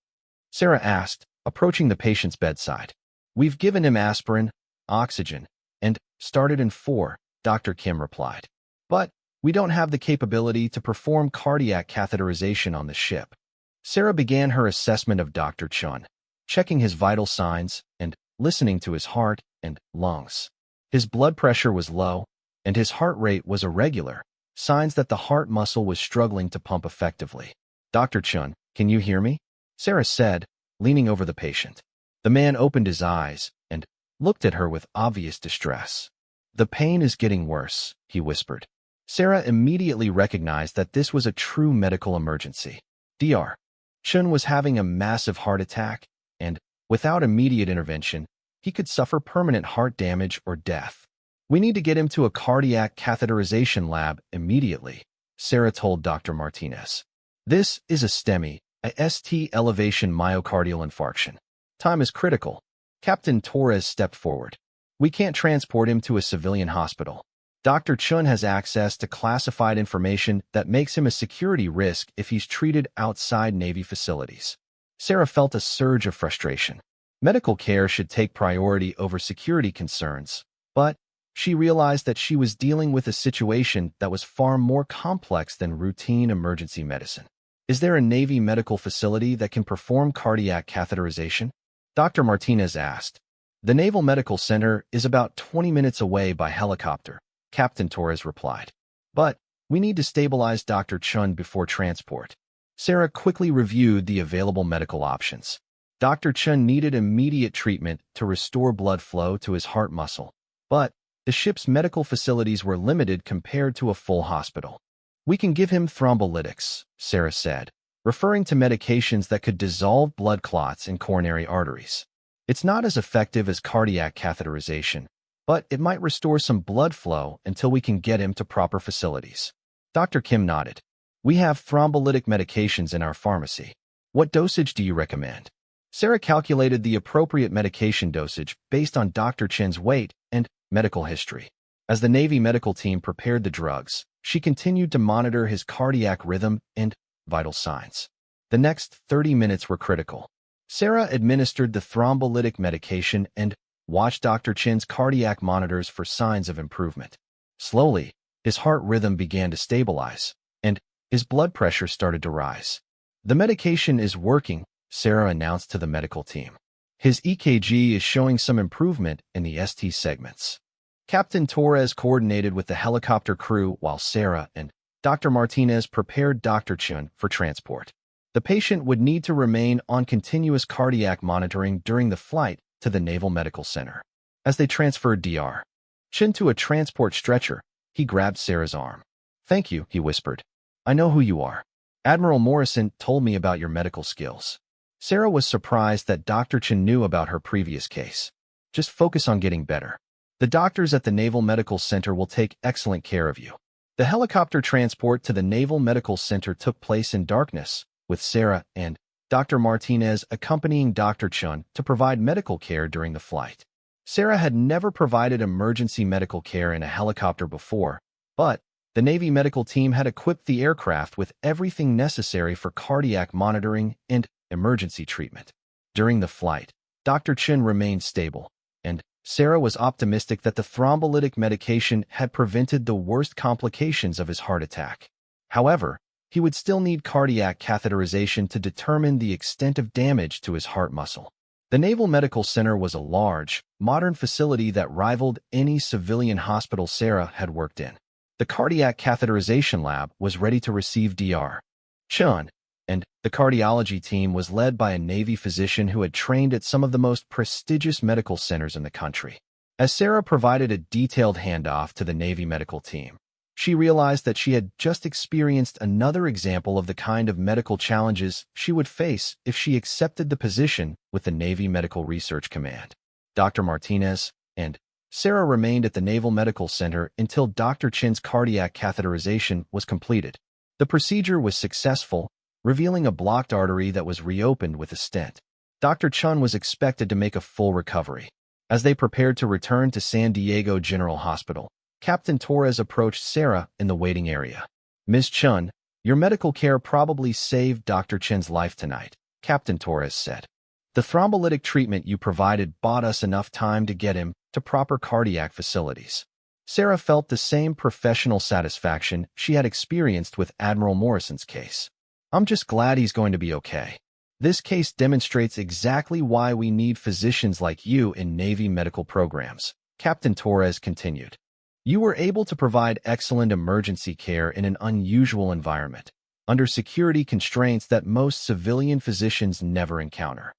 Sarah asked, approaching the patient's bedside. We've given him aspirin, oxygen, and started in 4, Dr. Kim replied. But we don't have the capability to perform cardiac catheterization on the ship. Sarah began her assessment of Dr. Chen, checking his vital signs and listening to his heart and lungs. His blood pressure was low, and his heart rate was irregular, signs that the heart muscle was struggling to pump effectively. Dr. Chen, can you hear me? Sarah said, leaning over the patient. The man opened his eyes and looked at her with obvious distress. The pain is getting worse, he whispered. Sarah immediately recognized that this was a true medical emergency. Dr. Chen was having a massive heart attack, and without immediate intervention, he could suffer permanent heart damage or death. We need to get him to a cardiac catheterization lab immediately, Sarah told Dr. Martinez. This is a STEMI, a ST elevation myocardial infarction. Time is critical. Captain Torres stepped forward. We can't transport him to a civilian hospital. Dr. Chen has access to classified information that makes him a security risk if he's treated outside Navy facilities. Sarah felt a surge of frustration. Medical care should take priority over security concerns, but she realized that she was dealing with a situation that was far more complex than routine emergency medicine. Is there a Navy medical facility that can perform cardiac catheterization? Dr. Martinez asked. The Naval Medical Center is about 20 minutes away by helicopter, Captain Torres replied. But we need to stabilize Dr. Chen before transport. Sarah quickly reviewed the available medical options. Dr. Chen needed immediate treatment to restore blood flow to his heart muscle, but the ship's medical facilities were limited compared to a full hospital. We can give him thrombolytics, Sarah said, referring to medications that could dissolve blood clots in coronary arteries. It's not as effective as cardiac catheterization, but it might restore some blood flow until we can get him to proper facilities. Dr. Kim nodded. We have thrombolytic medications in our pharmacy. What dosage do you recommend? Sarah calculated the appropriate medication dosage based on Dr. Chen's weight and medical history. As the Navy medical team prepared the drugs, she continued to monitor his cardiac rhythm and vital signs. The next 30 minutes were critical. Sarah administered the thrombolytic medication and watched Dr. Chen's cardiac monitors for signs of improvement. Slowly, his heart rhythm began to stabilize, and his blood pressure started to rise. The medication is working, Sarah announced to the medical team. His EKG is showing some improvement in the ST segments. Captain Torres coordinated with the helicopter crew while Sarah and Dr. Martinez prepared Dr. Chen for transport. The patient would need to remain on continuous cardiac monitoring during the flight to the Naval Medical Center. As they transferred Dr. Chen to a transport stretcher, he grabbed Sarah's arm. Thank you, he whispered. I know who you are. Admiral Morrison told me about your medical skills. Sarah was surprised that Dr. Chen knew about her previous case. Just focus on getting better. The doctors at the Naval Medical Center will take excellent care of you. The helicopter transport to the Naval Medical Center took place in darkness, with Sarah and Dr. Martinez accompanying Dr. Chen to provide medical care during the flight. Sarah had never provided emergency medical care in a helicopter before, but the Navy medical team had equipped the aircraft with everything necessary for cardiac monitoring and emergency treatment. During the flight, Dr. Chen remained stable, and Sarah was optimistic that the thrombolytic medication had prevented the worst complications of his heart attack. However, he would still need cardiac catheterization to determine the extent of damage to his heart muscle. The Naval Medical Center was a large, modern facility that rivaled any civilian hospital Sarah had worked in. The cardiac catheterization lab was ready to receive Dr. Chen, and the cardiology team was led by a Navy physician who had trained at some of the most prestigious medical centers in the country. As Sarah provided a detailed handoff to the Navy medical team, she realized that she had just experienced another example of the kind of medical challenges she would face if she accepted the position with the Navy Medical Research Command. Dr. Martinez and Sarah remained at the Naval Medical Center until Dr. Chen's cardiac catheterization was completed. The procedure was successful, revealing a blocked artery that was reopened with a stent. Dr. Chen was expected to make a full recovery. As they prepared to return to San Diego General Hospital, Captain Torres approached Sarah in the waiting area. "Ms. Chun, your medical care probably saved Dr. Chen's life tonight," Captain Torres said. "The thrombolytic treatment you provided bought us enough time to get him to proper cardiac facilities." Sarah felt the same professional satisfaction she had experienced with Admiral Morrison's case. "I'm just glad he's going to be okay. This case demonstrates exactly why we need physicians like you in Navy medical programs," Captain Torres continued. "You were able to provide excellent emergency care in an unusual environment, under security constraints that most civilian physicians never encounter."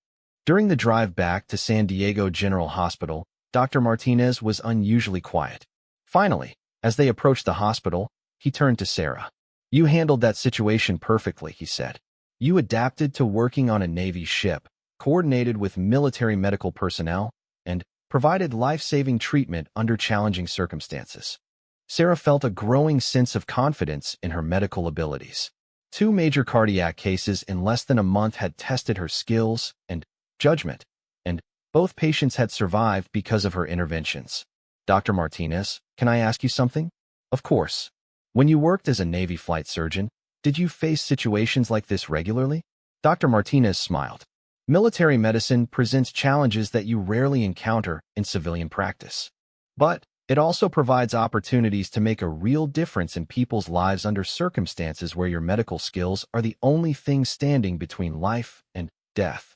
During the drive back to San Diego General Hospital, Dr. Martinez was unusually quiet. Finally, as they approached the hospital, he turned to Sarah. "You handled that situation perfectly," he said. "You adapted to working on a Navy ship, coordinated with military medical personnel, and provided life-saving treatment under challenging circumstances." Sarah felt a growing sense of confidence in her medical abilities. 2 major cardiac cases in less than a month had tested her skills and judgment, and both patients had survived because of her interventions. "Dr. Martinez, can I ask you something?" "Of course." "When you worked as a Navy flight surgeon, did you face situations like this regularly?" Dr. Martinez smiled. "Military medicine presents challenges that you rarely encounter in civilian practice. But it also provides opportunities to make a real difference in people's lives under circumstances where your medical skills are the only thing standing between life and death."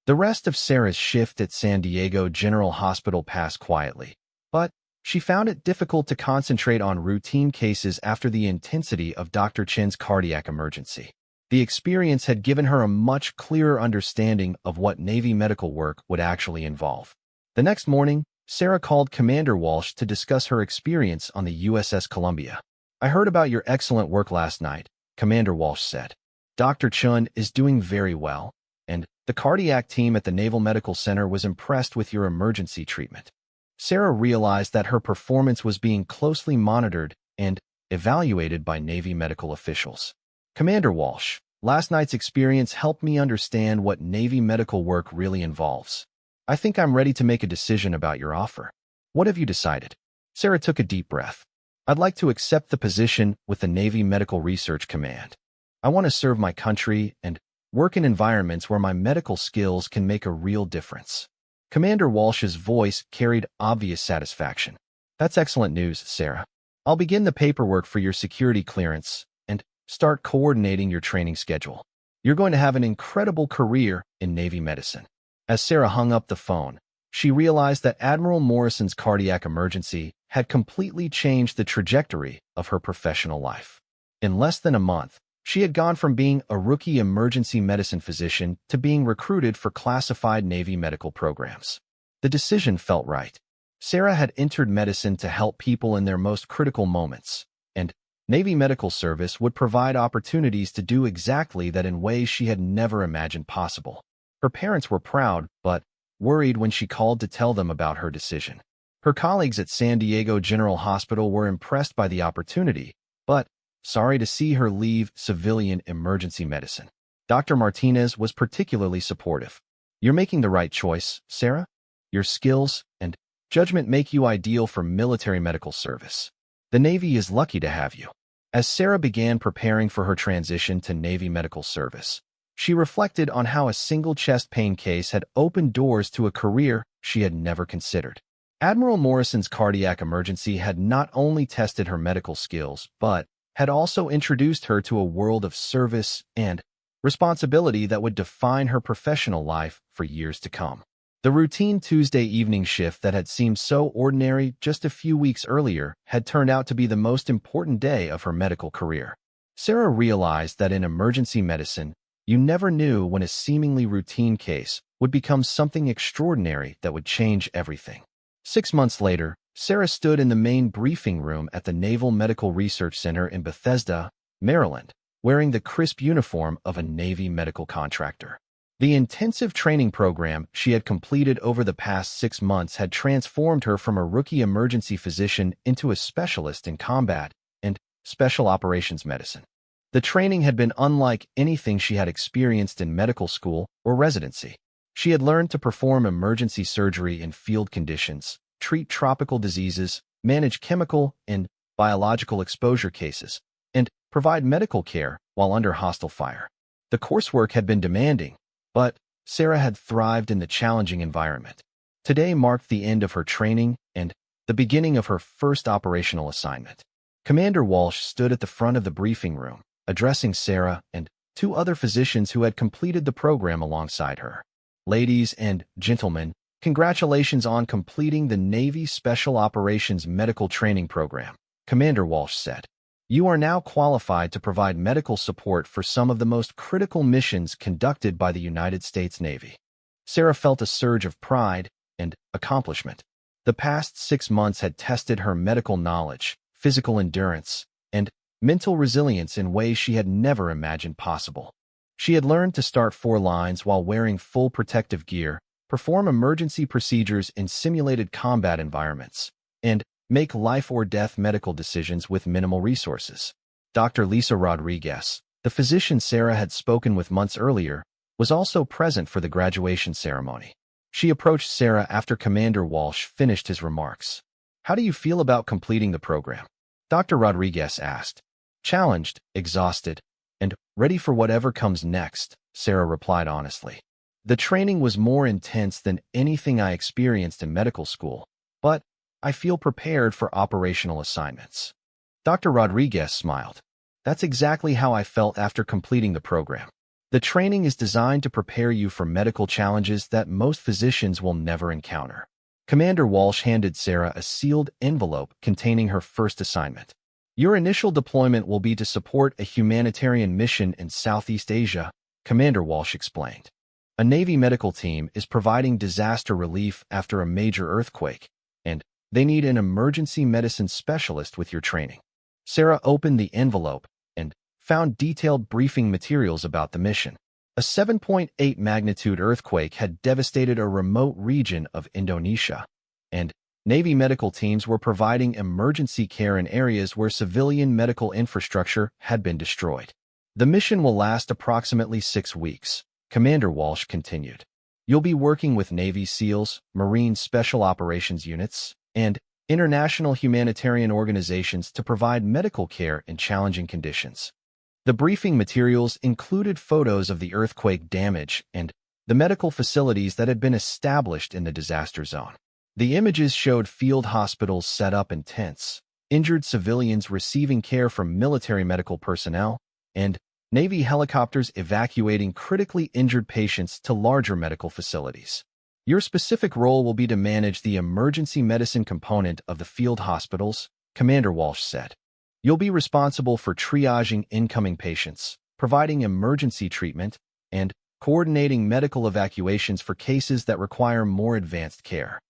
The rest of Sarah's shift at San Diego General Hospital passed quietly, but she found it difficult to concentrate on routine cases after the intensity of Dr. Chen's cardiac emergency. The experience had given her a much clearer understanding of what Navy medical work would actually involve. The next morning, Sarah called Commander Walsh to discuss her experience on the USS Columbia. "I heard about your excellent work last night," Commander Walsh said. "Dr. Chun is doing very well, and the cardiac team at the Naval Medical Center was impressed with your emergency treatment." Sarah realized that her performance was being closely monitored and evaluated by Navy medical officials. "Commander Walsh, last night's experience helped me understand what Navy medical work really involves. I think I'm ready to make a decision about your offer. What have you decided?" Sarah took a deep breath. "I'd like to accept the position with the Navy Medical Research Command. I want to serve my country and work in environments where my medical skills can make a real difference." Commander Walsh's voice carried obvious satisfaction. "That's excellent news, Sarah. I'll begin the paperwork for your security clearance and start coordinating your training schedule. You're going to have an incredible career in Navy medicine." As Sarah hung up the phone, she realized that Admiral Morrison's cardiac emergency had completely changed the trajectory of her professional life. In less than a month, she had gone from being a rookie emergency medicine physician to being recruited for classified Navy medical programs. The decision felt right. Sarah had entered medicine to help people in their most critical moments, and Navy Medical Service would provide opportunities to do exactly that in ways she had never imagined possible. Her parents were proud, but worried when she called to tell them about her decision. Her colleagues at San Diego General Hospital were impressed by the opportunity, but sorry to see her leave civilian emergency medicine. Dr. Martinez was particularly supportive. "You're making the right choice, Sarah. Your skills and judgment make you ideal for military medical service. The Navy is lucky to have you." As Sarah began preparing for her transition to Navy medical service, she reflected on how a single chest pain case had opened doors to a career she had never considered. Admiral Morrison's cardiac emergency had not only tested her medical skills, but had also introduced her to a world of service and responsibility that would define her professional life for years to come. The routine Tuesday evening shift that had seemed so ordinary just a few weeks earlier had turned out to be the most important day of her medical career. Sarah realized that in emergency medicine, you never knew when a seemingly routine case would become something extraordinary that would change everything. 6 months later, Sarah stood in the main briefing room at the Naval Medical Research Center in Bethesda, Maryland, wearing the crisp uniform of a Navy medical contractor. The intensive training program she had completed over the past 6 months had transformed her from a rookie emergency physician into a specialist in combat and special operations medicine. The training had been unlike anything she had experienced in medical school or residency. She had learned to perform emergency surgery in field conditions, treat tropical diseases, manage chemical and biological exposure cases, and provide medical care while under hostile fire. The coursework had been demanding, but Sarah had thrived in the challenging environment. Today marked the end of her training and the beginning of her first operational assignment. Commander Walsh stood at the front of the briefing room, addressing Sarah and two other physicians who had completed the program alongside her. "Ladies and gentlemen, congratulations on completing the Navy Special Operations Medical Training Program," Commander Walsh said. "You are now qualified to provide medical support for some of the most critical missions conducted by the United States Navy." Sarah felt a surge of pride and accomplishment. The past 6 months had tested her medical knowledge, physical endurance, and mental resilience in ways she had never imagined possible. She had learned to start 4 lines while wearing full protective gear, perform emergency procedures in simulated combat environments, and make life-or-death medical decisions with minimal resources. Dr. Lisa Rodriguez, the physician Sarah had spoken with months earlier, was also present for the graduation ceremony. She approached Sarah after Commander Walsh finished his remarks. "How do you feel about completing the program?" Dr. Rodriguez asked. "Challenged, exhausted, and ready for whatever comes next," Sarah replied honestly. "The training was more intense than anything I experienced in medical school, but I feel prepared for operational assignments." Dr. Rodriguez smiled. "That's exactly how I felt after completing the program. The training is designed to prepare you for medical challenges that most physicians will never encounter." Commander Walsh handed Sarah a sealed envelope containing her first assignment. "Your initial deployment will be to support a humanitarian mission in Southeast Asia," Commander Walsh explained. "A Navy medical team is providing disaster relief after a major earthquake, and they need an emergency medicine specialist with your training." Sarah opened the envelope and found detailed briefing materials about the mission. A 7.8 magnitude earthquake had devastated a remote region of Indonesia, and Navy medical teams were providing emergency care in areas where civilian medical infrastructure had been destroyed. "The mission will last approximately 6 weeks," Commander Walsh continued. "You'll be working with Navy SEALs, Marine Special Operations Units, and international humanitarian organizations to provide medical care in challenging conditions." The briefing materials included photos of the earthquake damage and the medical facilities that had been established in the disaster zone. The images showed field hospitals set up in tents, injured civilians receiving care from military medical personnel, and Navy helicopters evacuating critically injured patients to larger medical facilities. "Your specific role will be to manage the emergency medicine component of the field hospitals," Commander Walsh said. "You'll be responsible for triaging incoming patients, providing emergency treatment, and coordinating medical evacuations for cases that require more advanced care."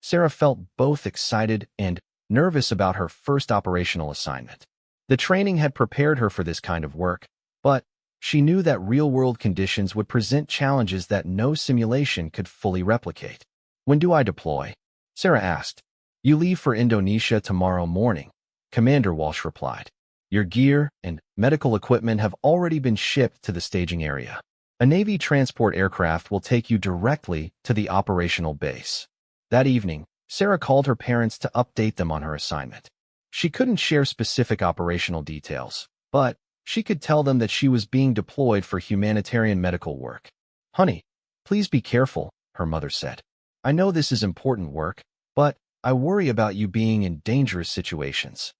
Sarah felt both excited and nervous about her first operational assignment. The training had prepared her for this kind of work, but she knew that real-world conditions would present challenges that no simulation could fully replicate. "When do I deploy?" Sarah asked. "You leave for Indonesia tomorrow morning," Commander Walsh replied. "Your gear and medical equipment have already been shipped to the staging area. A Navy transport aircraft will take you directly to the operational base." That evening, Sarah called her parents to update them on her assignment. She couldn't share specific operational details, but she could tell them that she was being deployed for humanitarian medical work. "Honey, please be careful," her mother said. "I know this is important work, but I worry about you being in dangerous situations."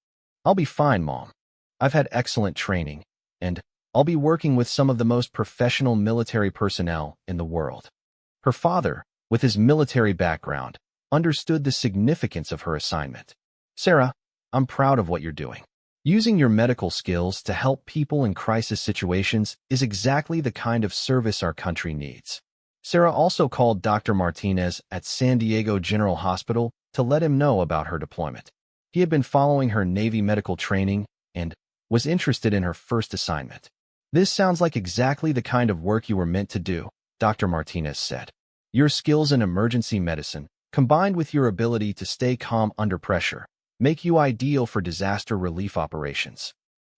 "I'll be fine, Mom. I've had excellent training, and I'll be working with some of the most professional military personnel in the world." Her father, with his military background, understood the significance of her assignment. "Sarah, I'm proud of what you're doing. Using your medical skills to help people in crisis situations is exactly the kind of service our country needs." Sarah also called Dr. Martinez at San Diego General Hospital to let him know about her deployment. He had been following her Navy medical training and was interested in her first assignment. "This sounds like exactly the kind of work you were meant to do," Dr. Martinez said. "Your skills in emergency medicine, combined with your ability to stay calm under pressure, make you ideal for disaster relief operations."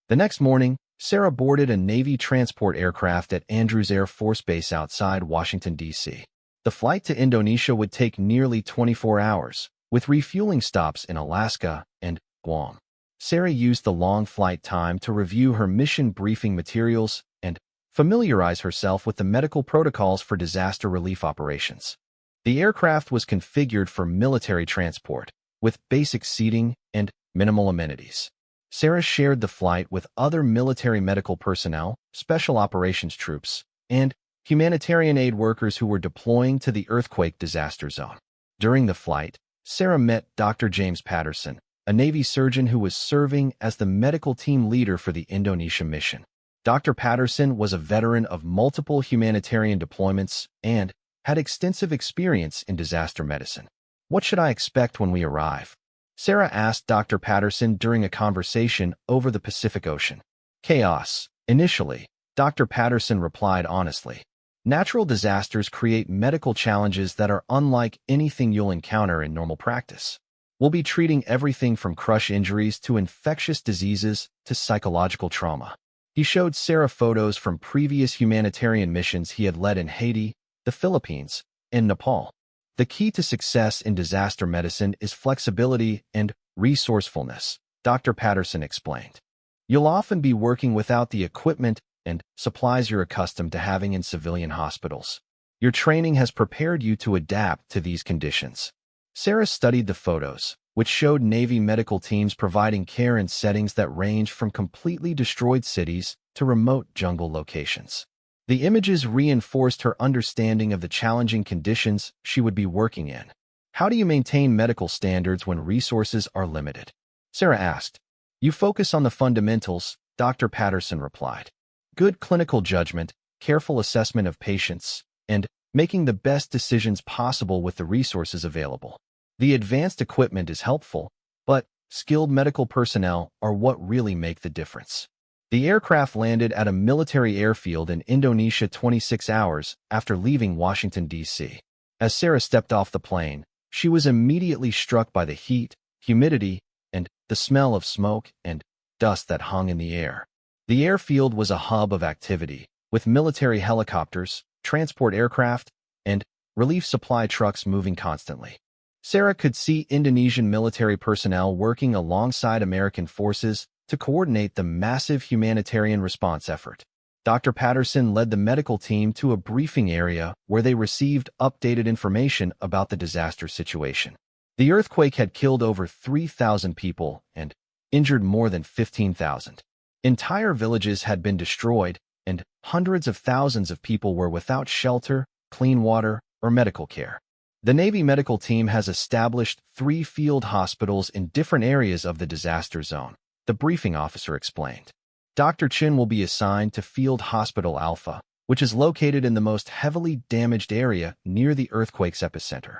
The next morning, Sarah boarded a Navy transport aircraft at Andrews Air Force Base outside Washington, D.C. The flight to Indonesia would take nearly 24 hours, with refueling stops in Alaska and Guam. Sarah used the long flight time to review her mission briefing materials and familiarize herself with the medical protocols for disaster relief operations. The aircraft was configured for military transport, with basic seating and minimal amenities. Sarah shared the flight with other military medical personnel, special operations troops, and humanitarian aid workers who were deploying to the earthquake disaster zone. During the flight, Sarah met Dr. James Patterson, a Navy surgeon who was serving as the medical team leader for the Indonesia mission. Dr. Patterson was a veteran of multiple humanitarian deployments and had extensive experience in disaster medicine. "What should I expect when we arrive?" Sarah asked Dr. Patterson during a conversation over the Pacific Ocean. "Chaos." Initially, Dr. Patterson replied honestly. "Natural disasters create medical challenges that are unlike anything you'll encounter in normal practice. We'll be treating everything from crush injuries to infectious diseases to psychological trauma." He showed Sarah photos from previous humanitarian missions he had led in Haiti, the Philippines, and Nepal. "The key to success in disaster medicine is flexibility and resourcefulness," Dr. Patterson explained. "You'll often be working without the equipment and supplies you're accustomed to having in civilian hospitals. Your training has prepared you to adapt to these conditions." Sarah studied the photos, which showed Navy medical teams providing care in settings that range from completely destroyed cities to remote jungle locations. The images reinforced her understanding of the challenging conditions she would be working in. "How do you maintain medical standards when resources are limited?" Sarah asked. "You focus on the fundamentals," Dr. Patterson replied. "Good clinical judgment, careful assessment of patients, and making the best decisions possible with the resources available. The advanced equipment is helpful, but skilled medical personnel are what really make the difference." The aircraft landed at a military airfield in Indonesia 26 hours after leaving Washington, D.C. As Sarah stepped off the plane, she was immediately struck by the heat, humidity, and the smell of smoke and dust that hung in the air. The airfield was a hub of activity, with military helicopters, transport aircraft, and relief supply trucks moving constantly. Sarah could see Indonesian military personnel working alongside American forces to coordinate the massive humanitarian response effort. Dr. Patterson led the medical team to a briefing area where they received updated information about the disaster situation. The earthquake had killed over 3,000 people and injured more than 15,000. Entire villages had been destroyed, and hundreds of thousands of people were without shelter, clean water, or medical care. The Navy medical team has established 3 field hospitals in different areas of the disaster zone, the briefing officer explained. Dr. Chin will be assigned to Field Hospital Alpha, which is located in the most heavily damaged area near the earthquake's epicenter.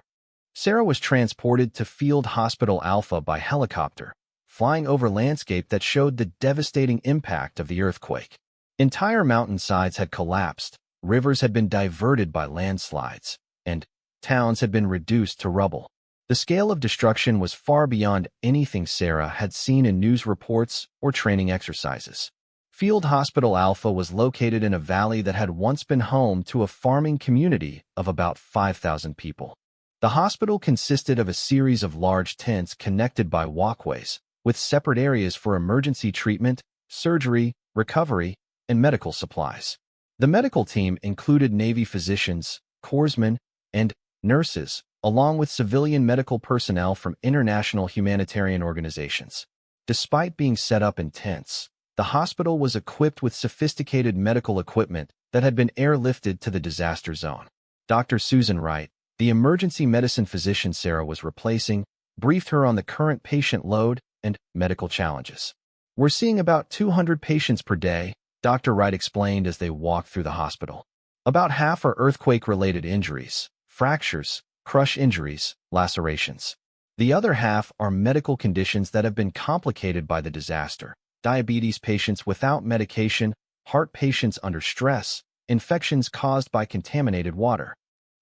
Sarah was transported to Field Hospital Alpha by helicopter, flying over landscape that showed the devastating impact of the earthquake. Entire mountainsides had collapsed, rivers had been diverted by landslides, and towns had been reduced to rubble. The scale of destruction was far beyond anything Sarah had seen in news reports or training exercises. Field Hospital Alpha was located in a valley that had once been home to a farming community of about 5,000 people. The hospital consisted of a series of large tents connected by walkways, with separate areas for emergency treatment, surgery, recovery, and medical supplies. The medical team included Navy physicians, corpsmen, and nurses, along with civilian medical personnel from international humanitarian organizations. Despite being set up in tents, the hospital was equipped with sophisticated medical equipment that had been airlifted to the disaster zone. Dr. Susan Wright, the emergency medicine physician Sarah was replacing, briefed her on the current patient load and medical challenges. "We're seeing about 200 patients per day," Dr. Wright explained as they walked through the hospital. "About half are earthquake-related injuries, fractures, crush injuries, lacerations. The other half are medical conditions that have been complicated by the disaster: diabetes patients without medication, heart patients under stress, infections caused by contaminated water."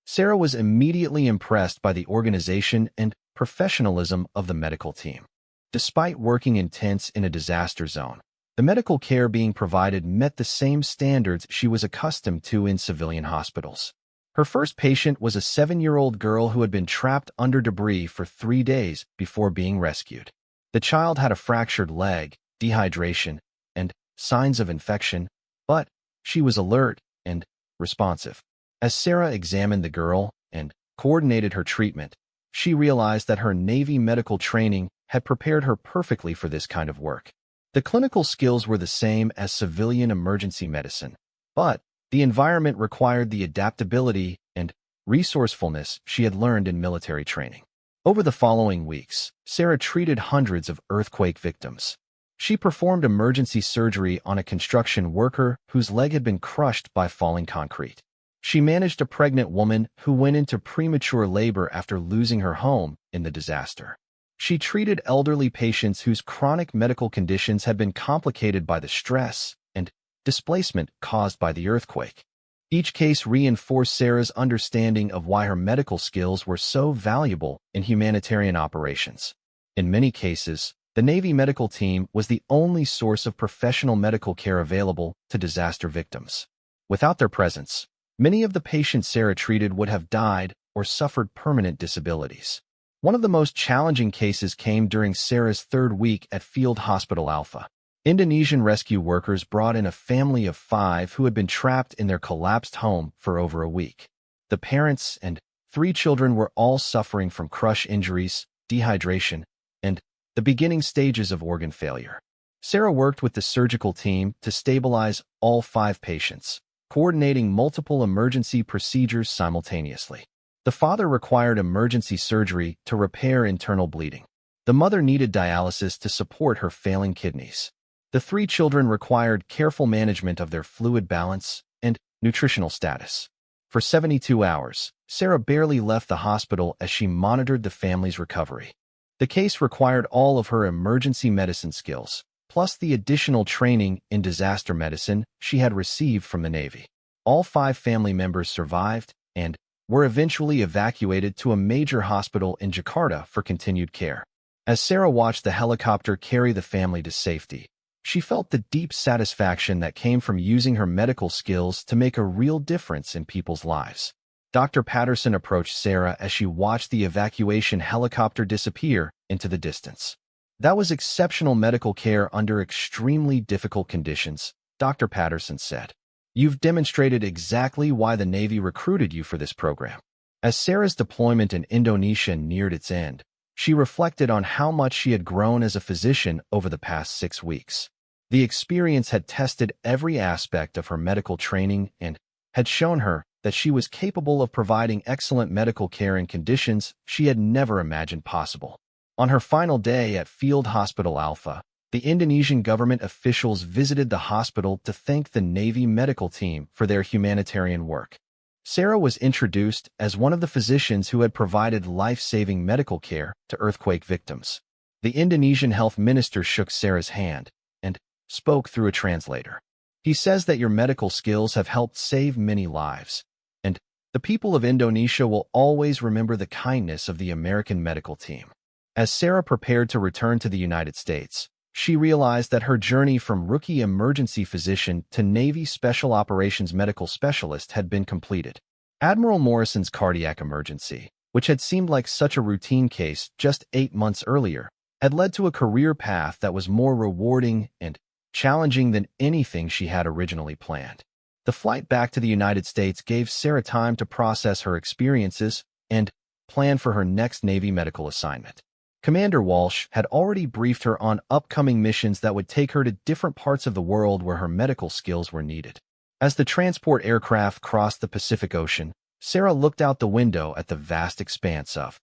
Sarah was immediately impressed by the organization and professionalism of the medical team. Despite working in tents in a disaster zone, the medical care being provided met the same standards she was accustomed to in civilian hospitals. Her first patient was a 7-year-old girl who had been trapped under debris for 3 days before being rescued. The child had a fractured leg, dehydration, and signs of infection, but she was alert and responsive. As Sarah examined the girl and coordinated her treatment, she realized that her Navy medical training had prepared her perfectly for this kind of work. The clinical skills were the same as civilian emergency medicine, but the environment required the adaptability and resourcefulness she had learned in military training. Over the following weeks, Sarah treated hundreds of earthquake victims. She performed emergency surgery on a construction worker whose leg had been crushed by falling concrete. She managed a pregnant woman who went into premature labor after losing her home in the disaster. She treated elderly patients whose chronic medical conditions had been complicated by the stress and displacement caused by the earthquake. Each case reinforced Sarah's understanding of why her medical skills were so valuable in humanitarian operations. In many cases, the Navy medical team was the only source of professional medical care available to disaster victims. Without their presence, many of the patients Sarah treated would have died or suffered permanent disabilities. One of the most challenging cases came during Sarah's third week at Field Hospital Alpha. Indonesian rescue workers brought in a family of 5 who had been trapped in their collapsed home for over a week. The parents and 3 children were all suffering from crush injuries, dehydration, and the beginning stages of organ failure. Sarah worked with the surgical team to stabilize all 5 patients, coordinating multiple emergency procedures simultaneously. The father required emergency surgery to repair internal bleeding. The mother needed dialysis to support her failing kidneys. The 3 children required careful management of their fluid balance and nutritional status. For 72 hours, Sarah barely left the hospital as she monitored the family's recovery. The case required all of her emergency medicine skills, plus the additional training in disaster medicine she had received from the Navy. All 5 family members survived and were eventually evacuated to a major hospital in Jakarta for continued care. As Sarah watched the helicopter carry the family to safety, she felt the deep satisfaction that came from using her medical skills to make a real difference in people's lives. Dr. Patterson approached Sarah as she watched the evacuation helicopter disappear into the distance. "That was exceptional medical care under extremely difficult conditions," Dr. Patterson said. "You've demonstrated exactly why the Navy recruited you for this program." As Sarah's deployment in Indonesia neared its end, she reflected on how much she had grown as a physician over the past 6 weeks. The experience had tested every aspect of her medical training and had shown her that she was capable of providing excellent medical care in conditions she had never imagined possible. On her final day at Field Hospital Alpha, the Indonesian government officials visited the hospital to thank the Navy medical team for their humanitarian work. Sarah was introduced as one of the physicians who had provided life-saving medical care to earthquake victims. The Indonesian health minister shook Sarah's hand and spoke through a translator. "He says that your medical skills have helped save many lives, and the people of Indonesia will always remember the kindness of the American medical team." As Sarah prepared to return to the United States, she realized that her journey from rookie emergency physician to Navy Special Operations medical specialist had been completed. Admiral Morrison's cardiac emergency, which had seemed like such a routine case just 8 months earlier, had led to a career path that was more rewarding and challenging than anything she had originally planned. The flight back to the United States gave Sarah time to process her experiences and plan for her next Navy medical assignment. Commander Walsh had already briefed her on upcoming missions that would take her to different parts of the world where her medical skills were needed. As the transport aircraft crossed the Pacific Ocean, Sarah looked out the window at the vast expanse of